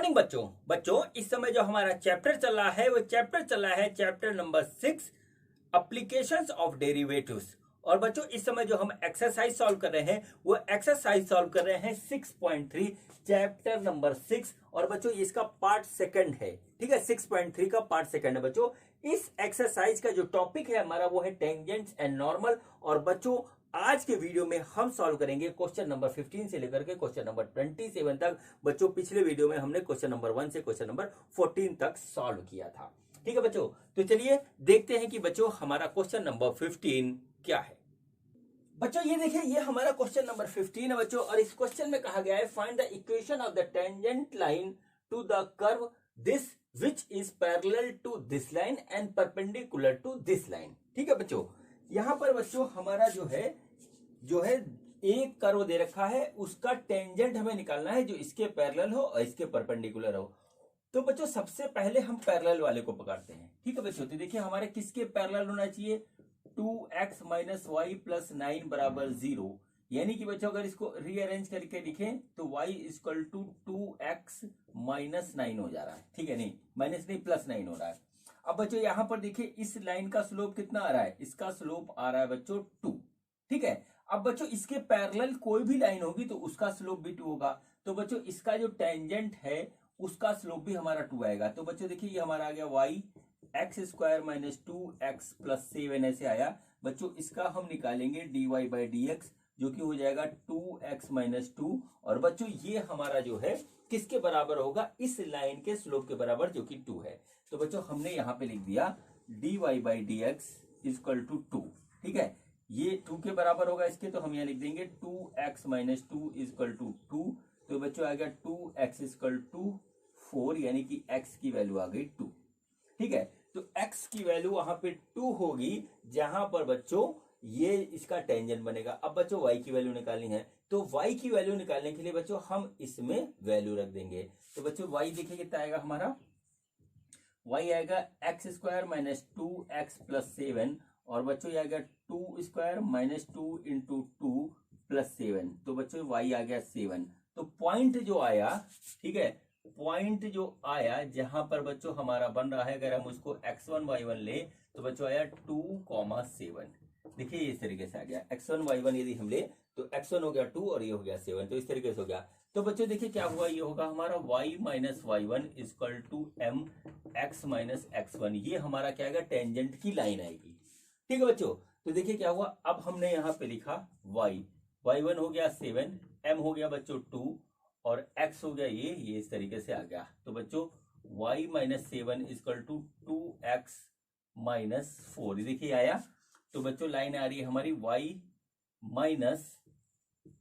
Morning बच्चों इस समय जो हमारा चैप्टर चल रहा है वो chapter number 6 applications of derivatives. और बच्चों इस समय जो हम एक्सरसाइज सॉल्व कर रहे हैं वो एक्सरसाइज सॉल्व कर रहे हैं 6.3 चैप्टर नंबर 6। और बच्चों इसका पार्ट सेकंड है, ठीक है, 6.3 का पार्ट सेकंड है। बच्चों इस एक्सरसाइज का जो टॉपिक है हमारा वो है टेंजेंट्स एंड नॉर्मल। और बच्चों आज के वीडियो में हम सॉल्व करेंगे क्वेश्चन नंबर 15 से लेकर के क्वेश्चन नंबर 27 तक। बच्चों पिछले वीडियो में हमने क्वेश्चन नंबर 1 से क्वेश्चन नंबर 14 तक सॉल्व किया था, ठीक है बच्चों। तो चलिए देखते हैं कि बच्चों हमारा क्वेश्चन नंबर 15 क्या है। बच्चों ये देखिए, ये हमारा क्वेश्चन नंबर 15 है बच्चों। और इस क्वेश्चन में कहा गया है find the equation of the tangent line to the curve this which is parallel to this line and perpendicular to this line. ठीक है बच्चों, यहां पर बच्चों हमारा जो है एक कर्व दे रखा है, उसका टेंजेंट हमें निकालना है जो इसके पैरेलल हो और इसके परपेंडिकुलर हो। तो बच्चों सबसे पहले हम पैरेलल वाले को पकड़ते हैं, ठीक है बच्चों। तो देखिए हमारे किसके पैरेलल होना चाहिए, 2x माइनस वाई प्लस 9 बराबर 0। यानी कि बच्चों अगर इसको रीअरेंज करके लिखें तो y equal to 2x minus 9 हो जा रहा है, ठीक है, नहीं माइनस नहीं प्लस 9 हो रहा है। अब बच्चों यहां पर देखिए इस लाइन का स्लोप कितना आ रहा है, इसका स्लोप आ रहा है बच्चों 2, ठीक है। अब बच्चों इसके पैरेलल कोई भी लाइन होगी तो उसका स्लोप भी 2 होगा। तो बच्चों इसका जो टेंजेंट है उसका स्लोप भी हमारा 2 आएगा। तो बच्चों देखिए ये हमारा आ गया y x square minus 2x plus 7 ऐसे आया। बच्चों इसका हम निकालेंगे dy बाई डी एक्स जो कि हो जाएगा 2x माइनस 2। और बच्चों ये हमारा जो है किसके बराबर होगा, इस लाइन के स्लोप के बराबर जो कि 2 है। तो बच्चों हमने यहां पे लिख दिया dy by D x equal to 2, ठीक है। ये 2 के बराबर होगा इसके, तो हम यहाँ लिख देंगे 2x माइनस 2 इक्वल टू 2। तो बच्चों आ गया 2x इक्वल टू 4, यानी कि x की वैल्यू आ गई 2, ठीक है। तो x की वैल्यू वहां पे 2 होगी जहां पर बच्चों ये इसका टेंजेंट बनेगा। अब बच्चों y की वैल्यू निकालनी है, तो y की वैल्यू निकालने के लिए बच्चों हम इसमें वैल्यू रख देंगे। तो बच्चों y देखिए कितना आएगा हमारा, y आएगा x square minus 2x plus 7। और बच्चों ये आ गया 2 स्क्वायर माइनस 2 इंटू 2 प्लस 7। तो बच्चों y आ गया 7। तो पॉइंट जो आया, ठीक है, पॉइंट जो आया जहां पर बच्चों हमारा बन रहा है, अगर हम उसको x1 y1 ले तो बच्चों आया 2,7। देखिए इस तरीके से आ गया x1 y1, यदि हम ले तो x1 हो गया 2 और ये हो गया 7, तो इस तरीके से हो गया। तो बच्चों देखिए क्या हुआ, ये होगा हमारा y minus y1 equal to m x minus x1। ये हमारा क्या आएगा, टेंजेंट की लाइन आएगी, ठीक है बच्चों। तो देखिए क्या हुआ, अब हमने यहाँ पे लिखा y1 हो गया 7, m हो गया बच्चों 2 और x हो गया ये इस तरीके से आ गया। तो बच्चों y minus 7 equal to 2x minus 4, देखिए आया। तो बच्चों लाइन आ रही है हमारी y माइनस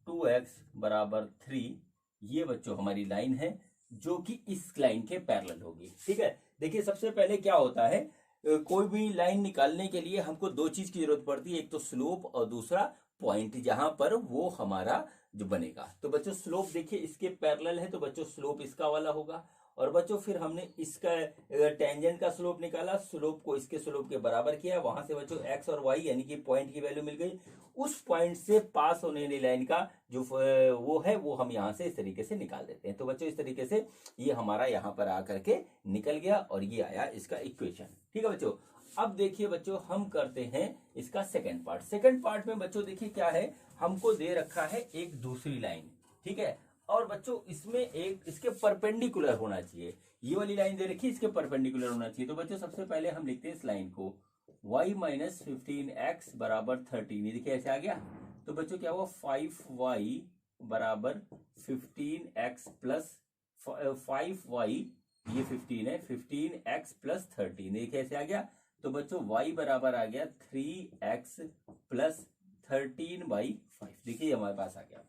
2x बराबर 3। ये बच्चों हमारी लाइन है जो कि इस लाइन के पैरेलल होगी, ठीक है। देखिए सबसे पहले क्या होता है, कोई भी लाइन निकालने के लिए हमको दो चीज की जरूरत पड़ती है, एक तो स्लोप और दूसरा पॉइंट जहां पर वो हमारा जो बनेगा। तो बच्चों स्लोप देखिए इसके पैरेलल है तो बच्चों स्लोप इसका वाला होगा। और बच्चों फिर हमने इसका टेंजेंट का स्लोप निकाला, स्लोप को इसके स्लोप के बराबर किया, वहां से बच्चों x और y यानी कि पॉइंट की वैल्यू मिल गई। उस पॉइंट से पास होने वाली लाइन का जो वो है वो हम यहां से इस तरीके से निकाल देते हैं। तो बच्चों इस तरीके से ये हमारा यहाँ पर आकर के निकल गया और ये आया इसका इक्वेशन, ठीक है बच्चों। अब देखिए बच्चों हम करते हैं इसका सेकंड पार्ट। सेकंड पार्ट में बच्चों देखिए क्या है, हमको दे रखा है एक दूसरी लाइन, ठीक है। और बच्चों इसमें एक इसके परपेंडिकुलर होना चाहिए, ये वाली लाइन दे रखी है इसके परपेंडिकुलर होना चाहिए। तो बच्चों सबसे पहले हम लिखते हैं इस लाइन को y माइनस 15x बराबर 13, ये देखिए ऐसे आ गया। तो बच्चों क्या हुआ, 5y बराबर 15x प्लस 5y, ये 15 है, 15x प्लस 13, देखिए ऐसे आ गया। तो बच्चों y बराबर आ गया 3x प्लस 13/5, देखिए हमारे पास आ गया,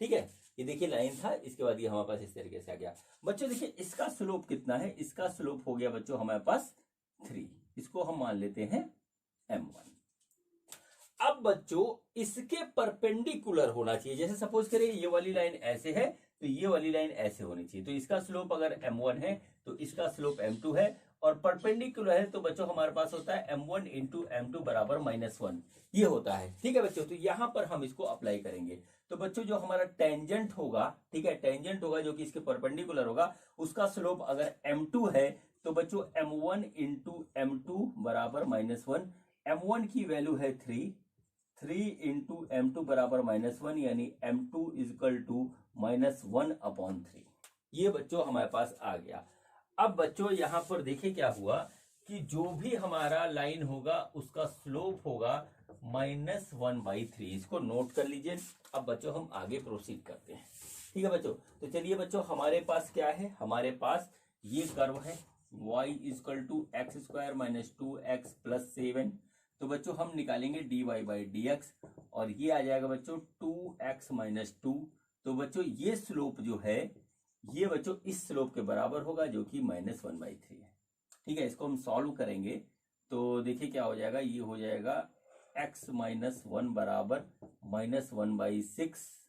ठीक है। ये देखिए लाइन था, इसके बाद ये हमारे पास इस तरीके से आ गया। बच्चों देखिए इसका स्लोप कितना है, इसका स्लोप हो गया बच्चों हमारे पास 3, इसको हम मान लेते हैं m1। अब बच्चों इसके परपेंडिकुलर होना चाहिए, जैसे सपोज करें ये वाली लाइन ऐसे है तो ये वाली लाइन ऐसे होनी चाहिए। तो इसका स्लोप अगर m1 है तो इसका स्लोप m2 है और परपेंडिकुलर है तो बच्चों हमारे पास होता है m1 इंटू m2 बराबर -1, ये होता है। ठीक है बच्चों, तो यहां पर हम इसको अप्लाई करेंगे। तो बच्चों जो हमारा टेंजेंट होगा, ठीक है, टेंजेंट होगा जो कि इसके परपेंडिकुलर होगा, उसका स्लोप अगर m2 है तो बच्चों m1 इंटू m2 बराबर -1। m1 की वैल्यू है 3 इंटू m2 बराबर -1, यानी m2 इजकल टू -1/3। ये बच्चों हमारे पास आ गया। अब बच्चों यहां पर देखिए क्या हुआ कि जो भी हमारा लाइन होगा उसका स्लोप होगा -1/3। इसको नोट कर लीजिए। अब बच्चों हम आगे प्रोसीड करते हैं। ठीक है बच्चों, तो चलिए बच्चों हमारे पास क्या है, हमारे पास ये कर्व है y equal to X square -2x + 7। तो बच्चों हम निकालेंगे dy/dx और ये आ जाएगा बच्चों 2x - 2। तो बच्चों ये स्लोप जो है ये बच्चों इस स्लोप के बराबर होगा जो कि -1/3 है। ठीक है, इसको हम सॉल्व करेंगे तो देखिए क्या हो जाएगा, ये हो जाएगा x - 1 बराबर -1/6।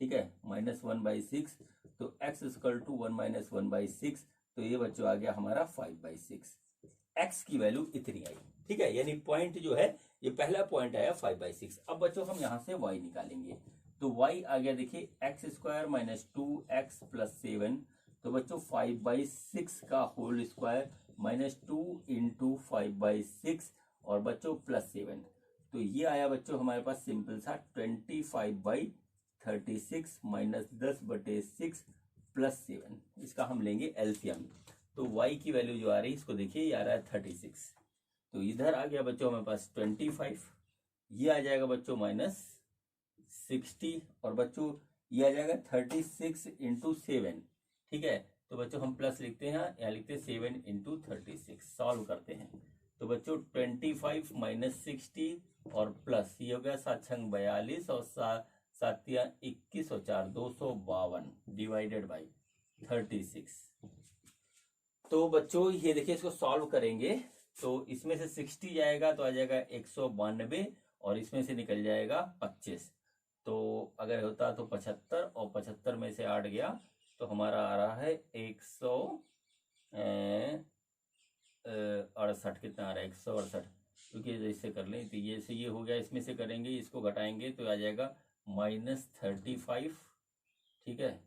ठीक है, -1/6, तो x इक्वल टू 1 - 1/6, तो ये बच्चों आ गया हमारा 5/6। x की वैल्यू इतनी आई। ठीक है, यानी पॉइंट जो है ये पहला पॉइंट आया 5/6। अब बच्चों हम यहां से y निकालेंगे तो y आ गया देखिए x² - 2x + 7। तो बच्चों 5/6 का होल स्क्वायर -2 इंटू 5/6 और बच्चों +7। तो ये आया बच्चों हमारे पास सिंपल सा 25/36 -10/6 +7। इसका हम लेंगे एलसीएम। तो y की वैल्यू जो आ रही है इसको देखिए, ये आ रहा है 36। तो इधर आ गया बच्चों हमारे पास 25, ये आ जाएगा बच्चों -60 और बच्चों ये आ जाएगा 36 इंटू 7। ठीक है, तो बच्चों हम प्लस लिखते हैं, यहाँ लिखते हैं 7 इंटू 36। सॉल्व करते हैं तो बच्चों 25 - 60 और प्लस ये हो गया 7 छंग 42 और 7 21 और 4 252 डिवाइडेड बाई 36। तो बच्चों ये देखिए इसको सॉल्व करेंगे तो इसमें से 60 जाएगा तो आ जाएगा 192 और इसमें से निकल जाएगा 25। तो अगर होता तो 75 और 75 में से 8 गया तो हमारा आ रहा है 168। कितना आ रहा है 168, क्योंकि जैसे कर लें तो ये से ये हो गया, इसमें से करेंगे इसको घटाएंगे तो आ जाएगा -35। ठीक है,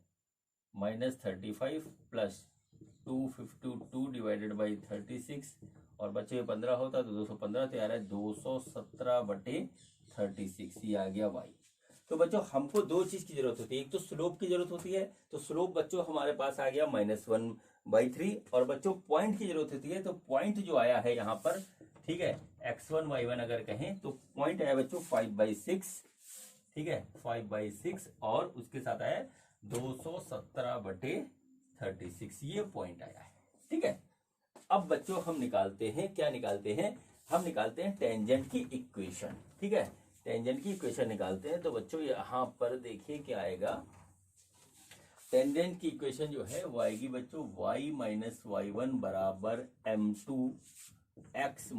-35 प्लस 252 डिवाइडेड बाई 36 और बच्चे 15 होता तो 215, तो यार है 217/36, ये आ गया y। तो बच्चों हमको दो चीज की जरूरत होती है, एक तो स्लोप की जरूरत होती है, तो स्लोप बच्चों हमारे पास आ गया -1/3 और बच्चों पॉइंट की जरूरत होती है, तो पॉइंट जो आया है यहाँ पर, ठीक है, x1 y1 अगर कहें तो पॉइंट आया बच्चों 5/6। ठीक है, 5/6 और उसके साथ आया 217/36, ये पॉइंट आया है। ठीक है, अब बच्चों हम निकालते हैं, क्या निकालते हैं, हम निकालते हैं टेंजेंट की इक्वेशन। ठीक है, टेंजेंट की इक्वेशन निकालते हैं तो बच्चों यहां पर देखिए क्या आएगा, टेंजेंट की इक्वेशन जो है वो आएगी बच्चों y - y1 बराबर m2 x -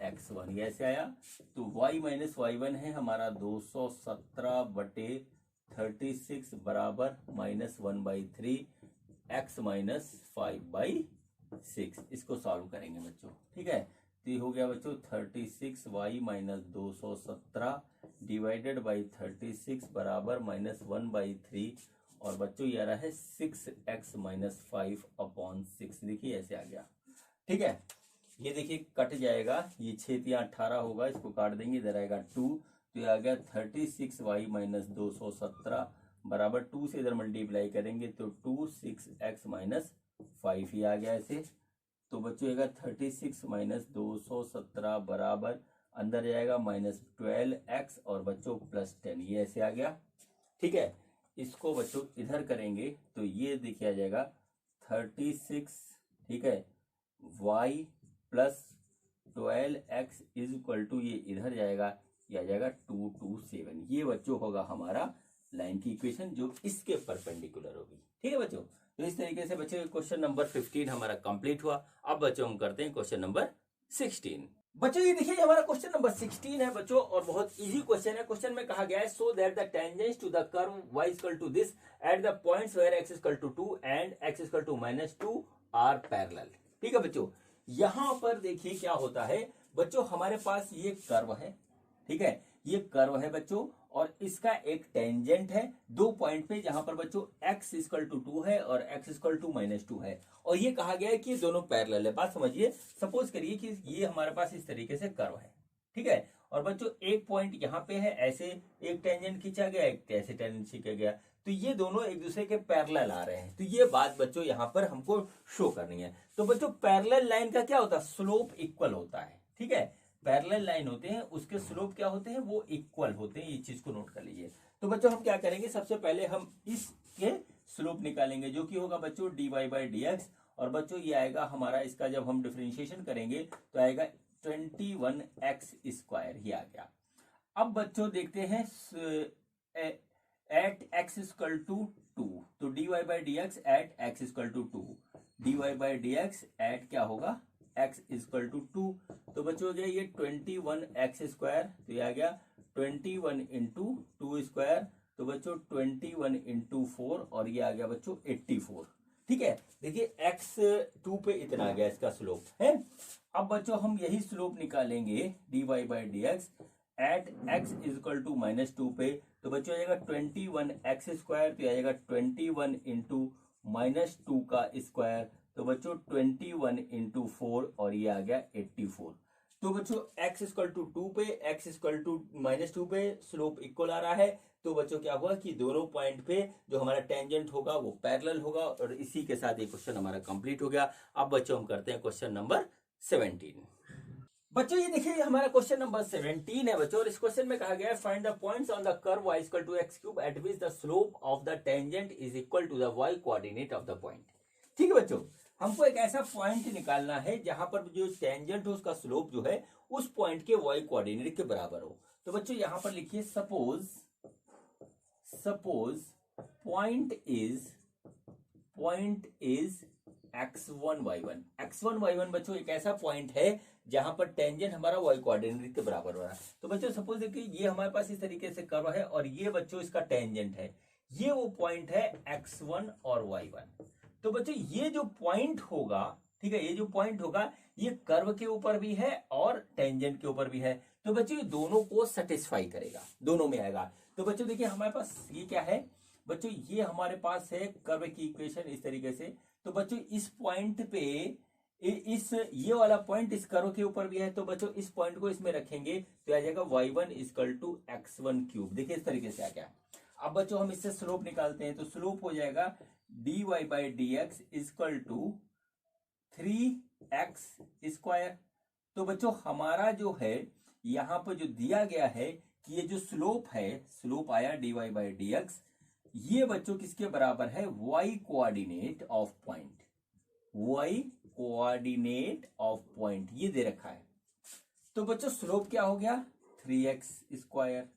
x1। ऐसे आया तो y - y1 है हमारा 217/36 बराबर -1/3 x - 5/6। इसको सॉल्व करेंगे बच्चों। ठीक है, तो ये हो गया बच्चों 36y - 217 डिवाइडेड बाई 36 बराबर -1/3 और बच्चों ये आ रहा है 6x - 5/6। देखिए ऐसे आ गया। ठीक है, ये देखिए कट जाएगा, ये 6 × 18 होगा, इसको काट देंगे, इधर आएगा 2, तो ये आ गया 36y - 217 बराबर 2 से इधर मल्टीप्लाई करेंगे तो 2 6x - 5 ही आ गया ऐसे। तो बच्चों आएगा 36 - 217 बराबर अंदर जाएगा -12x और बच्चों +10, ये ऐसे आ गया। ठीक है, इसको बच्चों इधर करेंगे तो ये देखिए आ जाएगा 36, ठीक है, y + 12x is equal to, ये इधर जाएगा, ये आ जाएगा 227। ये बच्चों होगा हमारा लाइन की इक्वेशन जो इसके परपेंडिकुलर होगी। ठीक है बच्चों, तो इस तरीके से बच्चों क्वेश्चन नंबर 15 हमारा कंप्लीट हुआ। अब बच्चों हम करते हैं क्वेश्चन नंबर 16। बच्चों ये देखिए हमारा क्वेश्चन नंबर 16 है बच्चों, और बहुत इजी क्वेश्चन है। क्वेश्चन में कहा गया है so that the tangents to the curve y equal to this at the points where x equal to 2 and x equal to -2 are parallel. ठीक है बच्चों, यहां पर देखिए क्या होता है बच्चों, हमारे पास ये कर्व है, ठीक है, ये कर्व है बच्चों, और इसका एक टेंजेंट है दो पॉइंट पे, जहां पर बच्चों x इक्वल टू 2 है और x इक्वल टू -2 है, और ये कहा गया है कि ये दोनों पैरेलल है। बात समझिए, सपोज करिए कि ये हमारे पास इस तरीके से कर्व है, ठीक है, और बच्चों एक पॉइंट यहाँ पे है, ऐसे एक टेंजेंट खींचा गया, एक ऐसे टेंजेंट खींचा गया, तो ये दोनों एक दूसरे के पैरेलल आ रहे हैं। तो ये बात बच्चों यहाँ पर हमको शो करनी है। तो बच्चों पैरेलल लाइन का क्या होता है, स्लोप इक्वल होता है, ठीक है, पैरेलल लाइन होते हैं उसके स्लोप क्या होते हैं, वो इक्वल होते हैं, ये चीज को नोट कर लीजिए। तो बच्चों हम क्या करेंगे, सबसे पहले हम इसके स्लोप निकालेंगे, जो कि होगा बच्चों dy बाई dx, और बच्चों ये आएगा हमारा, इसका जब हम डिफरेंशिएशन करेंगे तो आएगा 21x स्क्वायर, ये आ गया। अब बच्चों देखते हैं एट x इक्वल टू 2, तो dy by dx at x equal to 2, dy by dx at क्या होगा, x इक्वल टू 2, तो बच्चों हो गया ये 21x स्क्वायर, तो ये आ गया 21 इंटू 2 स्क्वायर, तो बच्चों 21 इंटू 4, और ये आ गया बच्चों 84, ठीक है। देखिए x 2 पे इतना आ गया इसका स्लोप है। अब बच्चों हम यही स्लोप निकालेंगे dy by dx at x equal to -2 पे, तो बच्चों आएगा 21x स्क्वायर, तो आएगा 21 इंटू -2 का स्क्वायर, तो बच्चों 21 इंटू 4, और ये आ गया 84। तो बच्चों x इक्वल टू 2 पे, x इक्वल टू -2 पे स्लोप इक्वल आ रहा है, तो बच्चों क्या हुआ कि दोनों पॉइंट पे जो हमारा टेंजेंट होगा वो पैरेलल होगा, और इसी के साथ ये क्वेश्चन हमारा कंप्लीट हो गया। अब बच्चों हम करते हैं क्वेश्चन नंबर 17। बच्चों ये देखिए, ये हमारा क्वेश्चन नंबर 17 है बच्चों, और इस क्वेश्चन में कहा गया है find the points on the curve y equal to x cube at which the slope of the tangent is equal to the y coordinate of the point. ठीक है बच्चों, हमको एक ऐसा पॉइंट निकालना है जहां पर जो टेंजेंट हो उसका स्लोप जो है उस पॉइंट के y कोऑर्डिनेट के बराबर हो। तो बच्चों यहां पर लिखिए suppose point is x1 y1। x1 y1 बच्चों एक ऐसा पॉइंट है जहां पर टेंजेंट हमारा y कोऑर्डिनेट के बराबर हो रहा है। तो बच्चों सपोज देखिए ये हमारे पास इस तरीके से कर्व है, और ये बच्चों इसका टेंजेंट है, ये वो पॉइंट है x1 और y1। तो बच्चों ये जो पॉइंट होगा, ठीक है, ये जो पॉइंट होगा ये कर्व के ऊपर भी है और टेंजेंट के ऊपर भी है, तो बच्चों ये दोनों को सेटिस्फाई करेगा, दोनों में आएगा। तो बच्चों देखिए हमारे पास ये क्या है बच्चों, ये हमारे पास है कर्व की इक्वेशन इस तरीके से। तो बच्चों इस पॉइंट पे ये वाला पॉइंट इस कर्व के ऊपर भी है, तो बच्चों इस पॉइंट को इसमें रखेंगे तो आ जाएगा y1 equal to x1 cube. देखिए इस तरीके से आ गया। अब बच्चों हम इससे स्लोप निकालते हैं, तो स्लोप हो जाएगा dy by dx equal to 3x square. तो बच्चों हमारा जो है यहां पर जो दिया गया है कि ये जो स्लोप है, स्लोप आया dy बाई dx, ये बच्चों किसके बराबर है, y coordinate of point, y coordinate of point ये दे रखा है। तो बच्चों स्लोप क्या हो गया 3x स्क्वायर,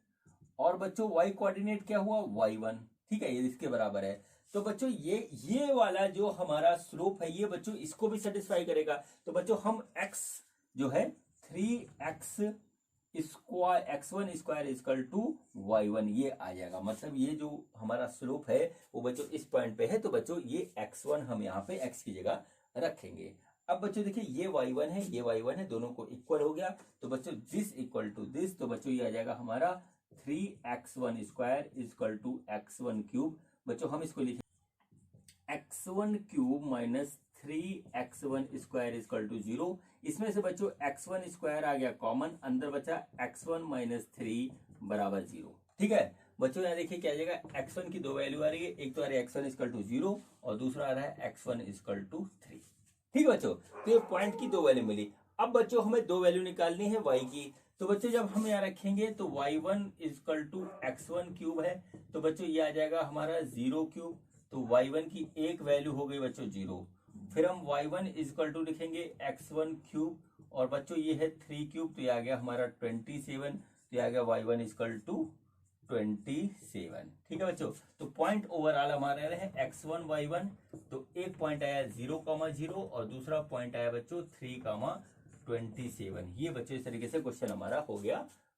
और बच्चों y कोऑर्डिनेट क्या हुआ y1, ठीक है, ये इसके बराबर है। तो बच्चों ये वाला जो हमारा स्लोप है ये बच्चों इसको भी सेटिस्फाई करेगा। तो बच्चों हम x जो है 3x square x1 square equal to y1 ये आ जाएगा। मतलब ये जो हमारा स्लोप है वो बच्चों इस पॉइंट पे है, तो बच्चों ये x1 हम यहाँ पे x की जगह रखेंगे। अब बच्चों देखिए ये y1 है, ये y1 है, दोनों को इक्वल हो गया, तो बच्चों दिस इक्वल टू दिस, तो बच्चों ये आ जाएगा हमारा 3x1 square equal to x1 cube. बच्चों हम इसको लिखें x1 cube minus 3x1 square equal to 0। इसमें से बच्चों x1 स्क्वायर आ गया कॉमन, अंदर बचा x1 माइनस 3 बराबर 0। ठीक है बच्चों, यहाँ देखिए क्या आ जाएगा, x1 की दो वैल्यू आ रही है, एक तो आ रही है x1 इक्वल टू 0 और दूसरा आ रहा है x1 इक्वल टू 3। ठीक है बच्चों, तो ये पॉइंट की दो वैल्यू मिली। अब बच्चों हमें दो वैल्यू निकालनी है y की, तो बच्चों जब हम यहाँ रखेंगे तो y1 equal to x1 cube है, तो बच्चों ये आ जाएगा हमारा 0 क्यूब, तो y1 की एक वैल्यू हो गई बच्चों 0। फिर हम y1 इक्वल टू लिखेंगे x1 क्यूब, और बच्चों ये है 3 क्यूब, तो ये आ गया हमारा 27, तो ये आ गया y1 इक्वल टू 27। ठीक है बच्चों, तो पॉइंट ओवरऑल हमारे रहे x1 y1, तो एक पॉइंट आया 0,0 और दूसरा पॉइंट आया बच्चों 3,27। ये बच्चों इस तरीके से क्वेश्चन हमारा हो गया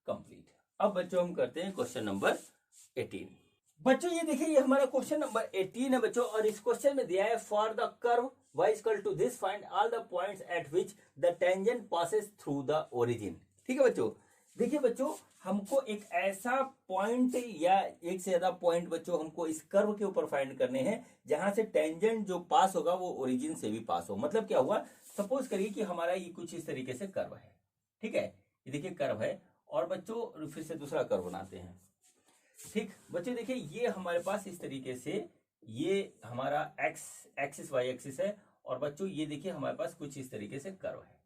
कंप्लीट। अब बच्चों हम करते हैं क्वेश्चन नंबर 18। बच्चों ये देखिए, ये हमारा क्वेश्चन नंबर 18 है बच्चों, और इस क्वेश्चन में दिया है for the curve y equal to this find all the points at which the tangent passes through the origin. ठीक है बच्चों, देखिए बच्चों, हमको एक ऐसा पॉइंट या एक से ज्यादा पॉइंट बच्चों हमको इस कर्व के ऊपर फाइंड करने हैं जहां से टेंजेंट जो पास होगा वो ओरिजिन से भी पास हो। मतलब क्या हुआ, सपोज करिए कि हमारा ये कुछ इस तरीके से कर्व है। ठीक है, ये देखिए कर्व है, और बच्चों फिर से दूसरा कर्व बनाते हैं। ठीक बच्चों, देखिए ये हमारे पास इस तरीके से ये हमारा एक्स एक्सिस वाई एक्सिस है, और बच्चों ये देखिए हमारे पास कुछ इस तरीके से कर्व है।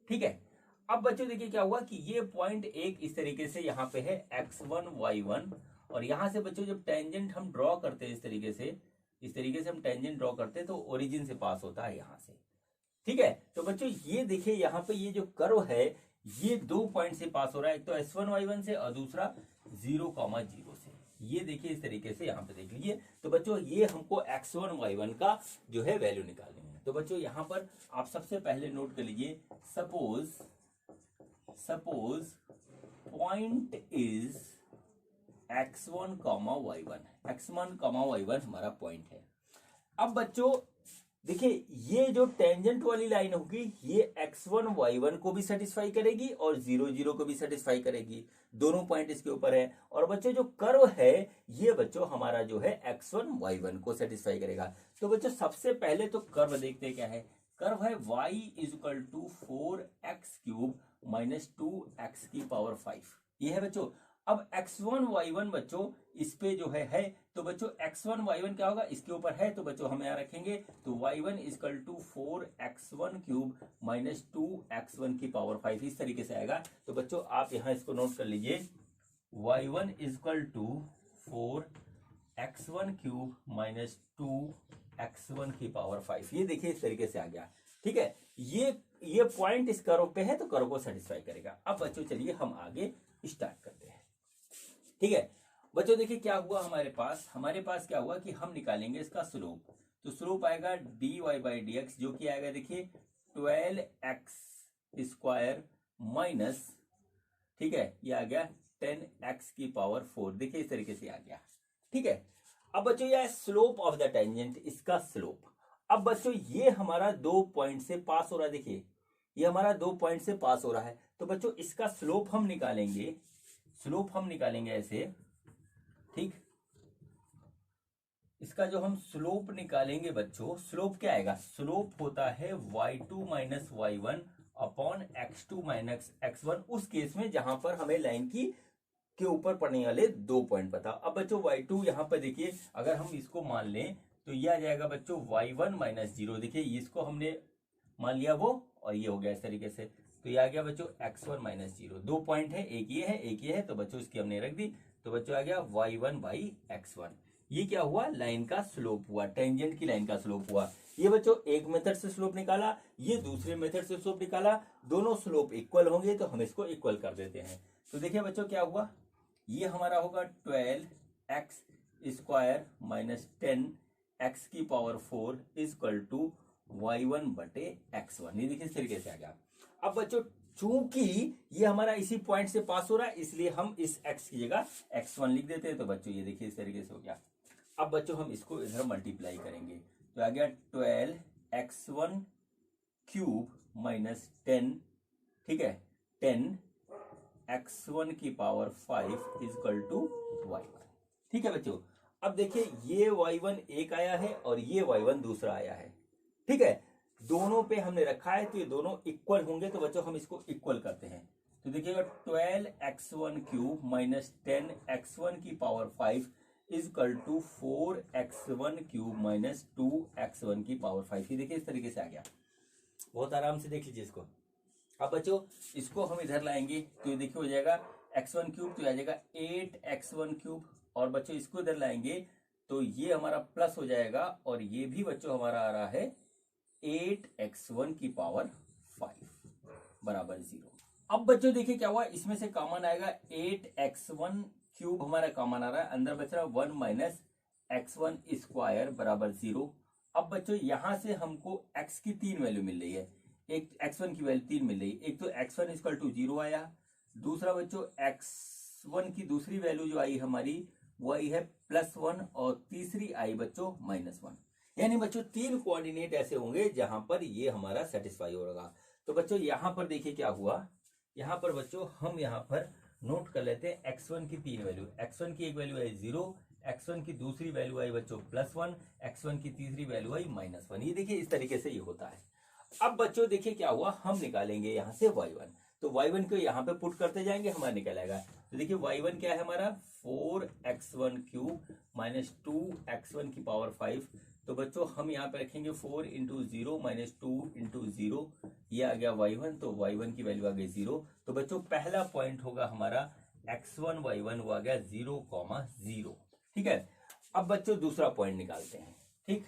ठीक है, अब बच्चों देखिए क्या हुआ कि ये पॉइंट एक इस तरीके से यहाँ पे है x1 y1, और यहां से बच्चों जब टेंजेंट हम ड्रॉ करते हैं इस तरीके से हम टेंजेंट ड्रॉ करते हैं तो ओरिजिन से पास होता है यहाँ से। ठीक है, तो बच्चों ये देखिए यहाँ पे ये जो कर्व है ये दो पॉइंट से पास हो रहा है, एक तो S1 Y1 से और दूसरा 0,0 से। ये देखिए इस तरीके से यहाँ पे देख लीजिए। तो बच्चों ये हमको x1 y1 का जो है वैल्यू निकालनी है। तो बच्चों यहाँ पर आप सबसे पहले नोट कर लीजिए, suppose point is x1, y1 हमारा पॉइंट है। अब बच्चों देखिए ये जो टेंजेंट वाली लाइन होगी ये x1 y1 को भी सेटिस्फाई करेगी और 0,0 को भी सेटिस्फाई करेगी, दोनों पॉइंट इसके ऊपर है। और बच्चों जो कर्व है ये बच्चों हमारा जो है x1 y1 को सेटिस्फाई करेगा। तो बच्चों सबसे पहले तो कर्व देखते हैं क्या है। कर्व है y is equal to 4x³ minus 2x⁵। ये है बच्चों। अब x1 y1 बच्चों इस पे जो है तो बच्चों x1 y1 क्या होगा, इसके ऊपर है तो बच्चों हम यहाँ रखेंगे, तो y1 equal to 4x1³ minus 2x⁵ इस तरीके से आएगा। तो बच्चों आप यहाँ इसको नोट कर लीजिए, y1 equal to 4x1³ minus 2x⁵ ये देखिए इस तरीके से आ गया। ठीक है, ये पॉइंट इस कर्व पे है तो कर्व को सेटिस्फाई करेगा। अब बच्चों चलिए हम आगे स्टार्ट करते हैं। ठीक है बच्चों, देखिए क्या हुआ हमारे पास क्या हुआ कि हम निकालेंगे इसका स्लोप। तो स्लोप आएगा dy/dx जो कि आएगा देखिए 12x² माइनस, ठीक है, ये आ गया 10x⁴। देखिए इस तरीके से आ गया। ठीक है, अब बच्चों यह स्लोप ऑफ द टेंजेंट, इसका स्लोप। अब बच्चों ये हमारा दो पॉइंट से पास हो रहा है, देखिए ये हमारा दो पॉइंट से पास हो रहा है। तो बच्चों इसका स्लोप हम निकालेंगे ऐसे। ठीक, इसका जो हम स्लोप निकालेंगे बच्चों, स्लोप क्या आएगा, स्लोप होता है y2 minus y1 upon x2 minus x1, उस केस में जहां पर हमें लाइन की के ऊपर पड़ने वाले दो पॉइंट पता। अब बच्चों y2 यहां पर देखिए अगर हम इसको मान लें तो ये आ जाएगा बच्चों y1 माइनस 0। देखिए इसको हमने मान लिया वो, और ये हो गया इस तरीके से। तो ये आ गया बच्चों x1 माइनस 0। दो पॉइंट है, एक ये है, तो बच्चों इसकी हमने रख दी। तो बच्चों आ गया y1/x1। ये क्या हुआ, लाइन का स्लोप हुआ, टेंजेंट की लाइन का स्लोप हुआ। ये बच्चों एक मेथड से स्लोप निकाला, ये दूसरे मेथड से स्लोप निकाला, दोनों स्लोप इक्वल होंगे तो हम इसको इक्वल कर देते हैं। तो देखिए बच्चों क्या हुआ, ये हमारा होगा 12x² minus 10x⁴ equal to y1/x1। ये देखिए इस तरीके से आ गया। अब बच्चों चूंकि ये हमारा इसी पॉइंट से पास हो रहा है इसलिए हम इस x की जगह x1 लिख देते हैं। तो बच्चों ये देखिए इस तरीके से हो गया। अब बच्चों हम इसको इधर मल्टीप्लाई करेंगे तो आ गया 12x1³ माइनस 10, ठीक है, 10x⁵ इक्वल टू y1। ठीक है बच्चों, अब देखिए ये y1 एक आया है और ये y1 दूसरा आया है। ठीक है, दोनों पे हमने रखा है तो ये दोनों इक्वल होंगे। तो बच्चों हम इसको इक्वल करते हैं तो देखिएगा 12x1³ minus 10x⁵ equal to 4x1³ minus 2x⁵। ये देखिए इस तरीके से आ गया, बहुत आराम से देख लीजिए इसको। अब बच्चों इसको हम इधर लाएंगे तो ये देखिए हो जाएगा x1³ तो आ जाएगा 8x1³, और बच्चों इसको इधर लाएंगे तो ये हमारा प्लस हो जाएगा, और ये भी बच्चों हमारा आ रहा है 8x⁵ बराबर 0। अब बच्चों देखिए क्या हुआ, इसमें से कॉमन आएगा 8x1³ हमारा कॉमन आ रहा है, अंदर बच रहा है 1 माइनस x1² बराबर 0। अब बच्चों यहां से हमको x की 3 वैल्यू मिल रही है, एक x1 की वैल्यू 3 मिल रही है। एक तो x1 इक्वल टू 0 आया, दूसरा बच्चों x1 की दूसरी वैल्यू जो आई हमारी वो आई है +1 और तीसरी आई बच्चों -1। यानी बच्चों 3 कोऑर्डिनेट ऐसे होंगे जहां पर ये हमारा सेटिस्फाई होगा। तो बच्चों यहां पर देखिए क्या हुआ, यहां पर बच्चों हम यहां पर नोट कर लेते हैं x1 की 3 वैल्यू। x1 की एक वैल्यू आई 0, x1 की दूसरी वैल्यू आई बच्चों +1, x1 की तीसरी वैल्यू आई -1। ये देखिए इस तरीके से ये होता है। अब बच्चों देखिए क्या हुआ, हम निकालेंगे यहां से y1। तो y1 को यहां पे पुट करते जाएंगे, हमारा निकल आएगा। तो देखिए y1 क्या है हमारा 4x1³ -2x1 की पावर 5। तो बच्चों हम यहाँ पे रखेंगे 4 × 0 -2 × 0, ये आ गया y1। तो y1 की वैल्यू आ गई 0। तो बच्चों पहला पॉइंट होगा हमारा x1 y1 वो आ गया 0,0। ठीक है। अब बच्चों दूसरा पॉइंट निकालते हैं। ठीक,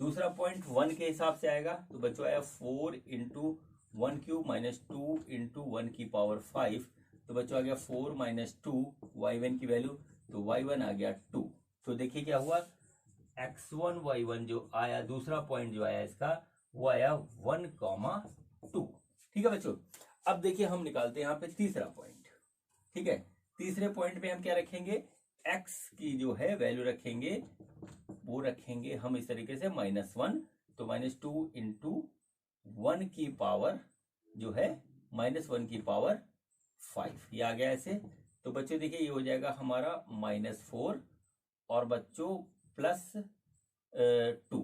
दूसरा पॉइंट 1 के हिसाब से आएगा। तो बच्चों आया 4 × 1³ -2 × 1 की पावर 5। तो बच्चों आ गया 4 - 2 y1 की वैल्यू। तो y1 आ गया 2। तो देखिए क्या हुआ, x1 y1 जो आया, दूसरा पॉइंट जो आया इसका वो आया 1,2। ठीक है बच्चों। अब देखिए हम निकालते हैं यहाँ पे तीसरा पॉइंट। ठीक है, तीसरे पॉइंट पे हम क्या रखेंगे, x की जो है वैल्यू रखेंगे, वो रखेंगे हम इस तरीके से -1। तो -2 × 1 की पावर जो है -1 की पावर 5, ये आ गया ऐसे। तो बच्चों देखिए ये हो जाएगा हमारा -4 और बच्चों +2।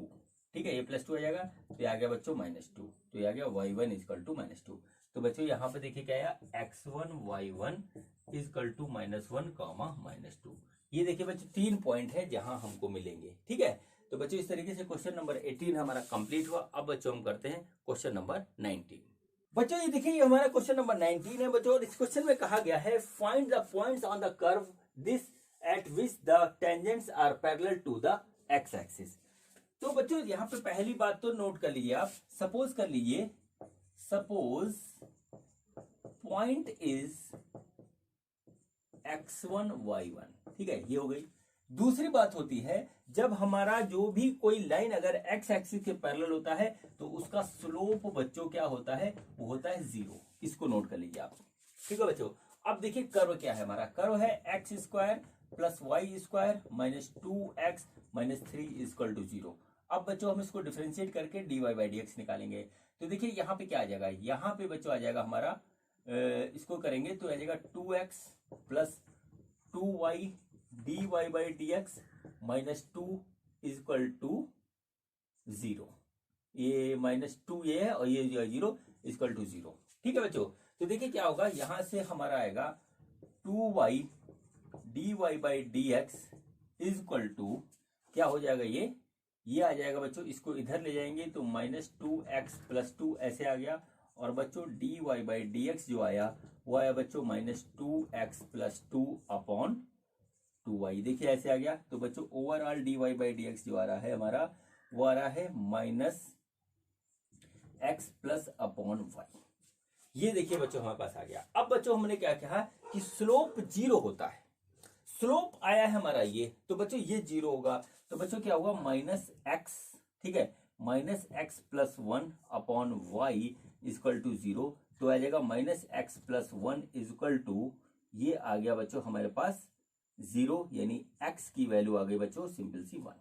ठीक है, ये +2 आ जाएगा। तो ये आ गया बच्चों -2। तो ये आ गया y1 = -2। तो बच्चों यहाँ पे देखिए क्या आया, x1 y1 = -1, -2। ये देखिए बच्चों 3 पॉइंट है जहां हमको मिलेंगे। ठीक है। तो बच्चों इस तरीके से क्वेश्चन नंबर 18 हमारा कंप्लीट हुआ। अब बच्चों हम करते हैं क्वेश्चन नंबर 19। बच्चों ये देखिए ये हमारा क्वेश्चन नंबर 19 है बच्चों। और इस क्वेश्चन में कहा गया है find the points on the curve this at which the tangents are parallel to the X axis. तो बच्चों यहां पे पहली बात तो नोट कर लीजिए आप, सपोज कर लीजिए, suppose point is x1 y1। ठीक है, ये हो गई। दूसरी बात होती है जब हमारा जो भी कोई लाइन अगर x एक्सिस के पैरेलल होता है तो उसका स्लोप बच्चों क्या होता है, वो होता है 0। इसको नोट कर लीजिए आप। ठीक है बच्चों। अब देखिए कर्व क्या है, हमारा कर्व है x² + y² -2x - 3 = 0। अब बच्चों हम इसको डिफरेंशिएट करके dy/dx निकालेंगे। तो देखिए यहाँ पे क्या आ जाएगा, यहाँ पे बच्चों आ जाएगा हमारा, इसको करेंगे तो आ जाएगा 2x + 2y dy/dx -2 = 0। ये -2 ये है और ये 0 = 0। ठीक है बच्चों। तो देखिए क्या होगा, यहां से हमारा आएगा 2y dy/dx = क्या हो जाएगा, ये आ जाएगा बच्चों। इसको इधर ले जाएंगे तो -2x + 2 ऐसे आ गया। और बच्चों dy/dx जो आया वो आया बच्चों -2x + 2/2y। देखिए ऐसे आ गया। तो बच्चों ओवरऑल dy/dx जो आ रहा है हमारा, वो आ रहा है -x + y। ये देखिए बच्चों हमारे पास आ गया। अब बच्चों हमने क्या कहा कि स्लोप 0 होता है। स्लोप आया है हमारा ये, तो बच्चों ये 0 होगा। तो बच्चों क्या होगा, -x। ठीक है, -x + 1/y = 0। तो आ जाएगा -x + 1 = ये आ गया बच्चों हमारे पास 0, यानी x की वैल्यू आ गई बच्चों सिंपल सी 1।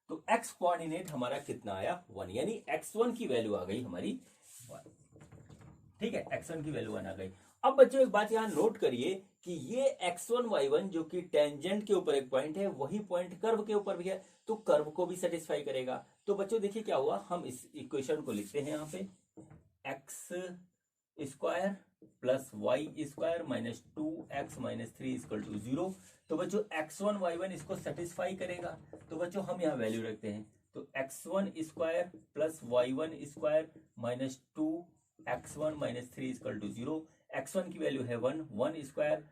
तो x कोऑर्डिनेट हमारा कितना आया, 1, यानी x1 की वैल्यू आ गई हमारी 1। ठीक है, x1 की वैल्यू 1 आ गई। अब बच्चों एक बात यहां नोट करिए कि ये x1 y1 जो कि टेंजेंट के ऊपर एक पॉइंट है, वही पॉइंट कर्व के ऊपर भी है, तो कर्व को भी सेटिस्फाई करेगा। तो बच्चों देखिए क्या हुआ, हम इस इक्वेशन को लिखते हैं यहाँ पे, x² + y² -2x - 3 = 0। तो बच्चों x1 y1 इसको सेटिस्फाई करेगा। तो बच्चों हम यहाँ वैल्यू रखते हैं। तो x1² + y1² -2x1 - 3 = 0। x1 की वैल्यू है 1, 1²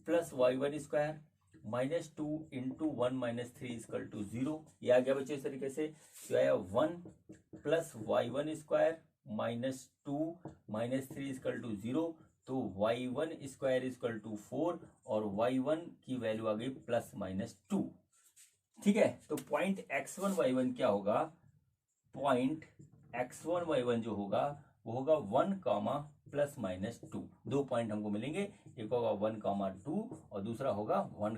+ y1² -2 × 1 - 3 = 0। ये आ गया बच्चों इस तरीके से। तो आया 1 + y1² -2 - 3 = 0। तो y1² = 4 और y1 की वैल्यू आ गई +-2। ठीक है। तो पॉइंट x1 y1 क्या होगा, पॉइंट x1 y1 जो होगा वो होगा 1, ±2। 2 पॉइंट हमको मिलेंगे, एक होगा 1, 2 और दूसरा होगा 1,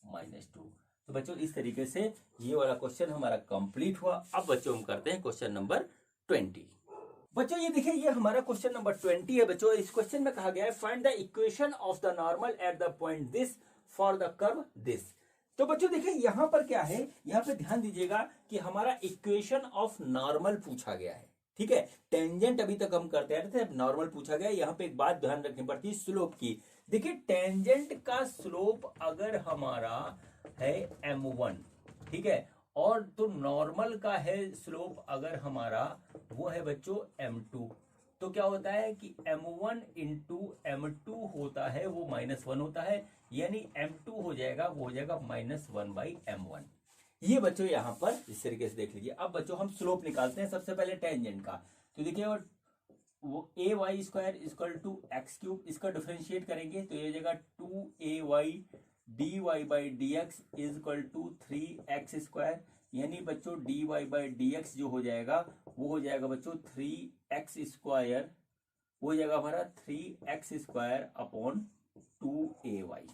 -2। तो बच्चों इस तरीके से ये वाला क्वेश्चन हमारा कंप्लीट हुआ। अब बच्चों हम करते हैं क्वेश्चन नंबर 20। बच्चों ये देखिए, ये हमारा क्वेश्चन नंबर 20 है। बच्चों इस क्वेश्चन में कहा गया है find the equation of the normal at the point this for the curve this. तो बच्चों देखिए यहां पर क्या है, यहां पे ध्यान दीजिएगा कि हमारा इक्वेशन ऑफ नॉर्मल पूछा गया है। ठीक है, टेंजेंट अभी तक हम करते आ रहे थे, अब नॉर्मल पूछा गया। यहां पे एक बात ध्यान रखनी पड़ती है स्लोप की। देखिए टेंजेंट का स्लोप अगर हमारा है m1, ठीक है, और तो नॉर्मल का है स्लोप अगर हमारा वो है बच्चों m2, तो क्या होता है कि m1 इंटू m2 होता है वो -1 होता है, यानी m2 हो जाएगा वो हो जाएगा -1/m1। ये बच्चों यहां पर इस तरीके से देख लीजिए। अब बच्चों हम स्लोप निकालते हैं सबसे पहले टेंजेंट का। तो देखिए वो ay² = इसका डिफरेंशिएट करेंगे तो ये हो जाएगा 2ay dy/dx = 3x², यानी बच्चों dy/dx जो हो जाएगा वो हो जाएगा बच्चों 3x², वो हो जाएगा हमारा 3x² / 2ay।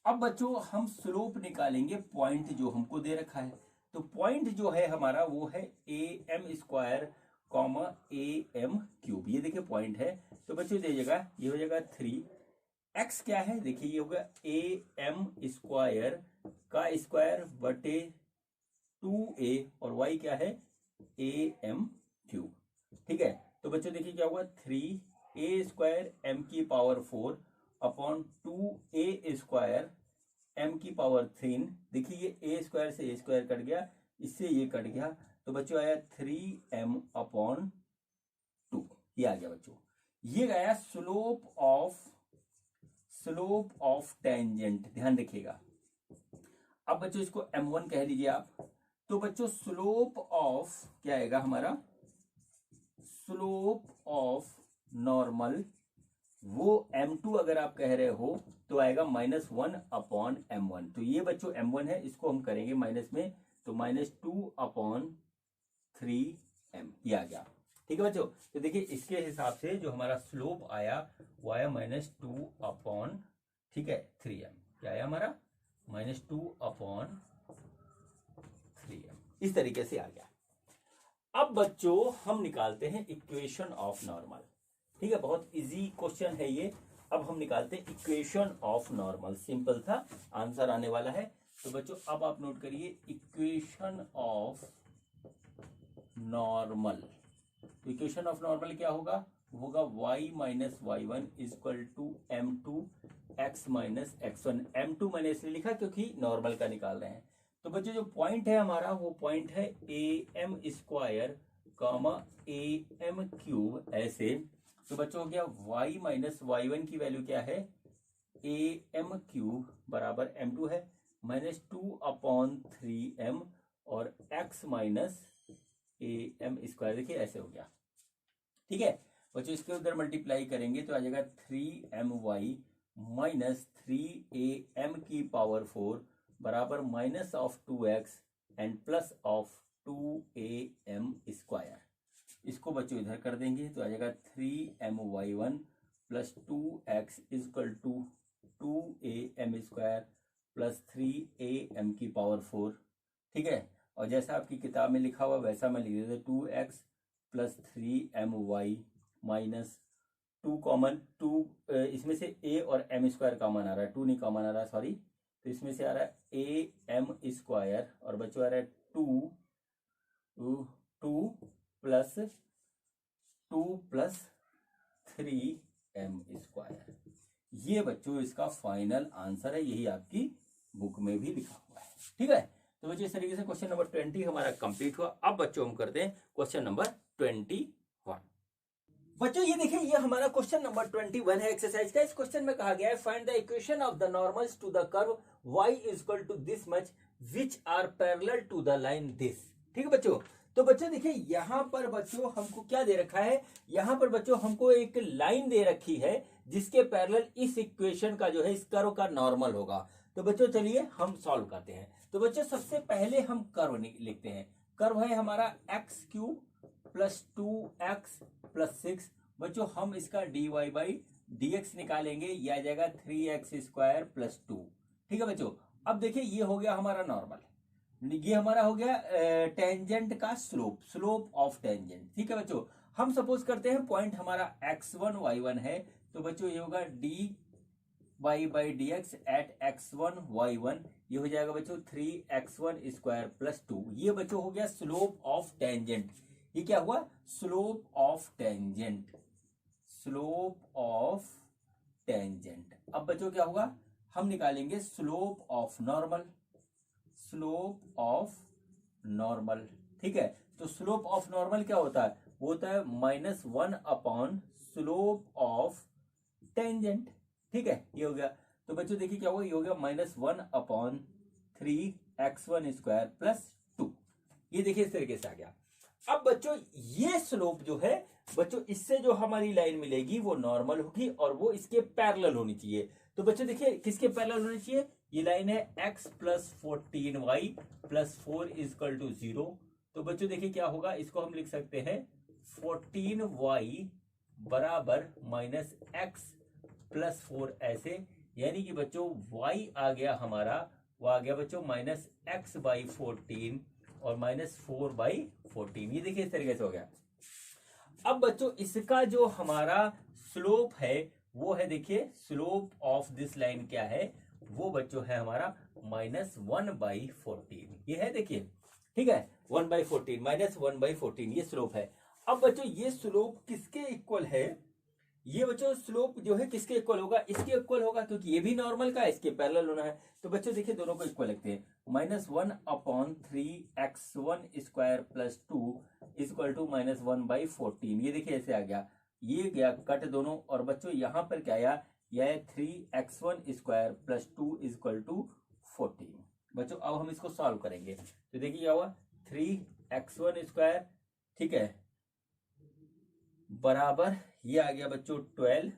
अब बच्चों हम स्लोप निकालेंगे पॉइंट जो हमको दे रखा है। तो पॉइंट जो है हमारा वो है am², am³। ये देखिए पॉइंट है। तो बच्चों दीजिएगा ये हो जाएगा 3, x क्या है देखिए ये होगा am² का स्क्वायर बटे 2a, और y क्या है am³। ठीक है, तो बच्चों देखिए क्या होगा 3a² m⁴ upon 2a² m⁴। देखिए ये a² से a² कट गया, इससे ये कट गया, तो बच्चों आया 3m/2। ये आ गया बच्चों, ये गया स्लोप ऑफ टेंजेंट। ध्यान रखिएगा। अब बच्चों इसको m1 कह लीजिए आप। तो बच्चों स्लोप ऑफ क्या आएगा हमारा, स्लोप ऑफ नॉर्मल वो m2 अगर आप कह रहे हो तो आएगा -1/m1। तो ये बच्चों m1 है, इसको हम करेंगे माइनस में, तो -2/3m ये आ गया। ठीक है बच्चों, तो देखिए इसके हिसाब से जो हमारा स्लोप आया वो आया -2/3m। क्या आया हमारा -2/3m, इस तरीके से आ गया। अब बच्चों हम निकालते हैं इक्वेशन ऑफ नॉर्मल। ठीक है, बहुत इजी क्वेश्चन है ये। अब हम निकालते हैं इक्वेशन ऑफ नॉर्मल। सिंपल था, आंसर आने वाला है। तो बच्चों अब आप नोट करिए इक्वेशन ऑफ नॉर्मल। तो इक्वेशन ऑफ नॉर्मल क्या होगा, होगा y - y1 = m2 x - x1। m2 मैंने इसलिए लिखा क्योंकि नॉर्मल का निकाल रहे हैं। तो बच्चों जो पॉइंट है हमारा वो पॉइंट है am², am³ ऐसे। तो बच्चों हो गया y - y1 की वैल्यू क्या है, am³ बराबर m2 है, -2/3m, और x - am²। देखिए ऐसे हो गया। ठीक है बच्चों, इसके उधर मल्टीप्लाई करेंगे तो आ जाएगा 3my - 3am⁴ बराबर -2x एंड +2am²। इसको बच्चों इधर कर देंगे तो आ जाएगा 3my1 + 2x = 2am² + 3am⁴। ठीक है, और जैसा आपकी किताब में लिखा हुआ वैसा मैं लिख देता 2x + 3my - 2 कॉमन, 2 इसमें से a और m² कॉमन आ रहा है, 2 नहीं कॉमन आ रहा, सॉरी। तो इसमें से आ रहा है am² और बच्चों आ रहा है 2 + 3m²। ये बच्चों इसका फाइनल आंसर है, यही आपकी बुक में भी लिखा हुआ है। ठीक है, तो बच्चों इस तरीके से क्वेश्चन नंबर 20 हमारा कंप्लीट हुआ। अब बच्चों हम करते हैं क्वेश्चन नंबर 21। बच्चों ये देखिए, ये हमारा क्वेश्चन नंबर 21 है एक्सरसाइज का। इस क्वेश्चन में कहा गया है find the equation of the normals to the curve y = this much which are parallel to the line this. ठीक है बच्चों, तो बच्चों देखिए यहां पर बच्चों हमको क्या दे रखा है, यहां पर बच्चों हमको एक लाइन दे रखी है जिसके पैरेलल इस इक्वेशन का जो है इस कर्व का नॉर्मल होगा। तो बच्चों चलिए हम सॉल्व करते हैं। तो बच्चों सबसे पहले हम कर्व लिखते हैं। कर्व है हमारा x³ + 2x + 6। बच्चों हम इसका dy/dx निकालेंगे, यह आ जाएगा 3x² + 2। ठीक है बच्चों, अब देखिए ये हो गया हमारा नॉर्मल, ये हमारा हो गया टेंजेंट का स्लोप, स्लोप ऑफ टेंजेंट। ठीक है बच्चों, हम सपोज करते हैं पॉइंट हमारा x1 y1 है, तो बच्चों ये होगा dy by D x at x1 y1, ये हो जाएगा बच्चों 3x1 स्क्वायर प्लस 2। ये बच्चों हो गया स्लोप ऑफ टेंजेंट। ये क्या हुआ? Slope of tangent, slope of tangent. अब बच्चों क्या होगा? हम निकालेंगे slope of normal, slope of normal. ठीक है, तो स्लोप ऑफ नॉर्मल क्या होता है? वो होता है -1 अपॉन स्लोप ऑफ टेंजेंट। ठीक है, ये हो गया। तो बच्चों देखिए क्या होगा, ये हो गया -1 अपॉन 3x1 स्क्वायर प्लस 2। ये देखिए इस तरीके से आ गया। अब बच्चों ये स्लोप जो है बच्चों, इससे जो हमारी लाइन मिलेगी वो नॉर्मल होगी और वो इसके पैरेलल होनी चाहिए। तो बच्चों देखिए किसके पैरेलल होनी चाहिए? ये लाइन है x plus 14y plus 4 equal to 0। तो बच्चों देखिए क्या होगा, इसको हम लिख सकते हैं 14y बराबर माइनस एक्स प्लस 4 ऐसे, यानी कि बच्चों y आ गया हमारा, वो आ गया बच्चों माइनस एक्स बाई 14 और माइनस 4 बाई 14। ये देखिए इस तरीके से हो गया। अब बच्चों इसका जो हमारा स्लोप है वो है, देखिए स्लोप ऑफ दिस लाइन क्या है? वो बच्चों है हमारा -1/14। ये है देखिए, ठीक है, 1/14 -1/14 ये स्लोप है। अब बच्चों ये स्लोप किसके इक्वल है? ये बच्चों स्लोप जो है किसके इक्वल होगा? इसके इक्वल होगा, क्योंकि ये भी नॉर्मल का है, इसके पैरेलल होना है। तो बच्चों देखिए दोनों को इक्वल लिखते हैं, -1 upon 3x1 square plus 2 equal to -1/14। ये देखिए ऐसे आ गया, ये गया कट दोनों, और बच्चों यहां पर क्या आया? यह 3x1 square plus 2 equal to 14। बच्चों अब हम इसको सॉल्व करेंगे, तो देखिए क्या हुआ, 3x1 स्क्वायर, ठीक है, बराबर ये आ गया बच्चों 12,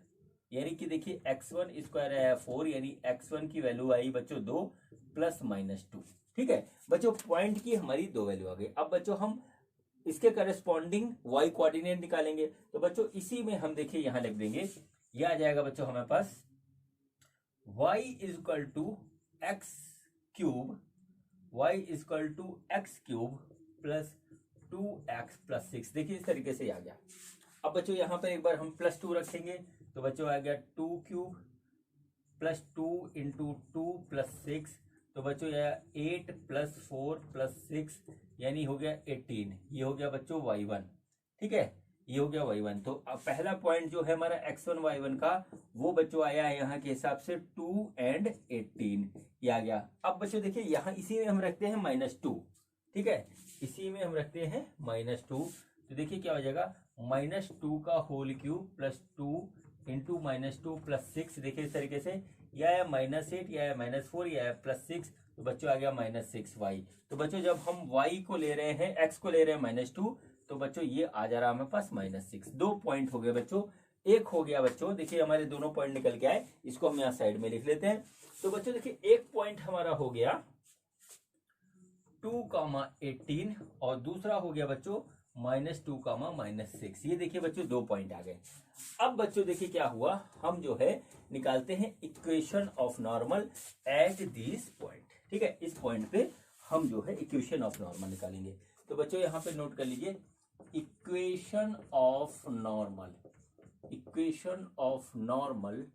यानी कि देखिए x1 स्क्वायर आया 4, यानी x1 की वैल्यू आई बच्चों 2 प्लस -2। ठीक है बच्चों, पॉइंट की हमारी 2 वैल्यू आ गई। अब बच्चों हम इसके करस्पॉन्डिंग y कोऑर्डिनेट निकालेंगे, तो बच्चों इसी में हम देखिए यहां लिख देंगे, ये आ जाएगा बच्चों हमारे पास y equal to X cube, y equal to X cube plus 2x plus 6। देखिए इस तरीके से आ गया। अब बच्चों यहां पर एक बार हम +2 रखेंगे, तो बच्चों आ गया 2 क्यूब प्लस 2 इंटू 2 प्लस 6, तो बच्चों यह 8 प्लस 4 प्लस 6 यानी हो गया 18। ये हो गया बच्चों y1। ठीक है, ये हो गया y1। तो अब पहला पॉइंट जो है हमारा x1 y1 का, वो बच्चों आया है यहाँ के हिसाब से 2 और 18, ये आ गया। अब बच्चों देखिए यहाँ इसी में हम रखते हैं -2। ठीक है, इसी में हम रखते हैं -2, तो देखिए क्या हो जाएगा, -2 का whole cube plus 2 into -2 plus 6। देखिए इस तरीके से, या है -8, या है -4, या है +6, तो बच्चों आ गया -6y। तो बच्चों जब हम y को ले रहे हैं, x को ले रहे हैं -2, तो बच्चों ये आ जा रहा है हमारे पास -6। 2 पॉइंट हो गए बच्चों, एक हो गया बच्चों, देखिए हमारे दोनों पॉइंट निकल के आए, इसको हम यहाँ साइड में लिख लेते हैं। तो बच्चों देखिए एक पॉइंट हमारा हो गया 2,18 और दूसरा हो गया बच्चों -2, -6। ये देखिए बच्चों 2 पॉइंट आ गए। अब बच्चों देखिए क्या हुआ, हम जो है निकालते हैं equation of normal at this point. ठीक है, इस पॉइंट पे हम जो है इक्वेशन ऑफ नॉर्मल निकालेंगे। तो बच्चों यहाँ पे नोट कर लीजिए, equation of normal, equation of normal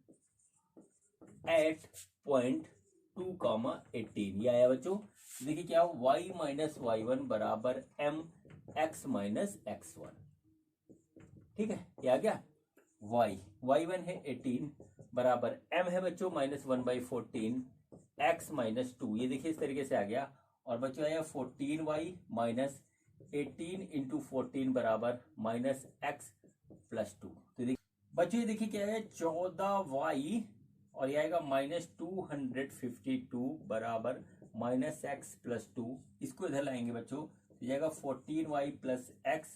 at point 2,18। ये आया बच्चों। देखिए क्या हो, y माइनस y1 बराबर m x माइनस x1। ठीक है, ये आ गया y1 है 18 बराबर m है बच्चों -1/14 x माइनस 2। ये देखिए इस तरीके से आ गया, और बच्चों आया 14y माइनस 18 इंटू 14 बराबर -x प्लस 2। तो देखिए बच्चों ये देखिए क्या है, 14y और ये आएगा -252 बराबर -x प्लस 2। इसको इधर लाएंगे बच्चों, तो जाएगा 14y प्लस x,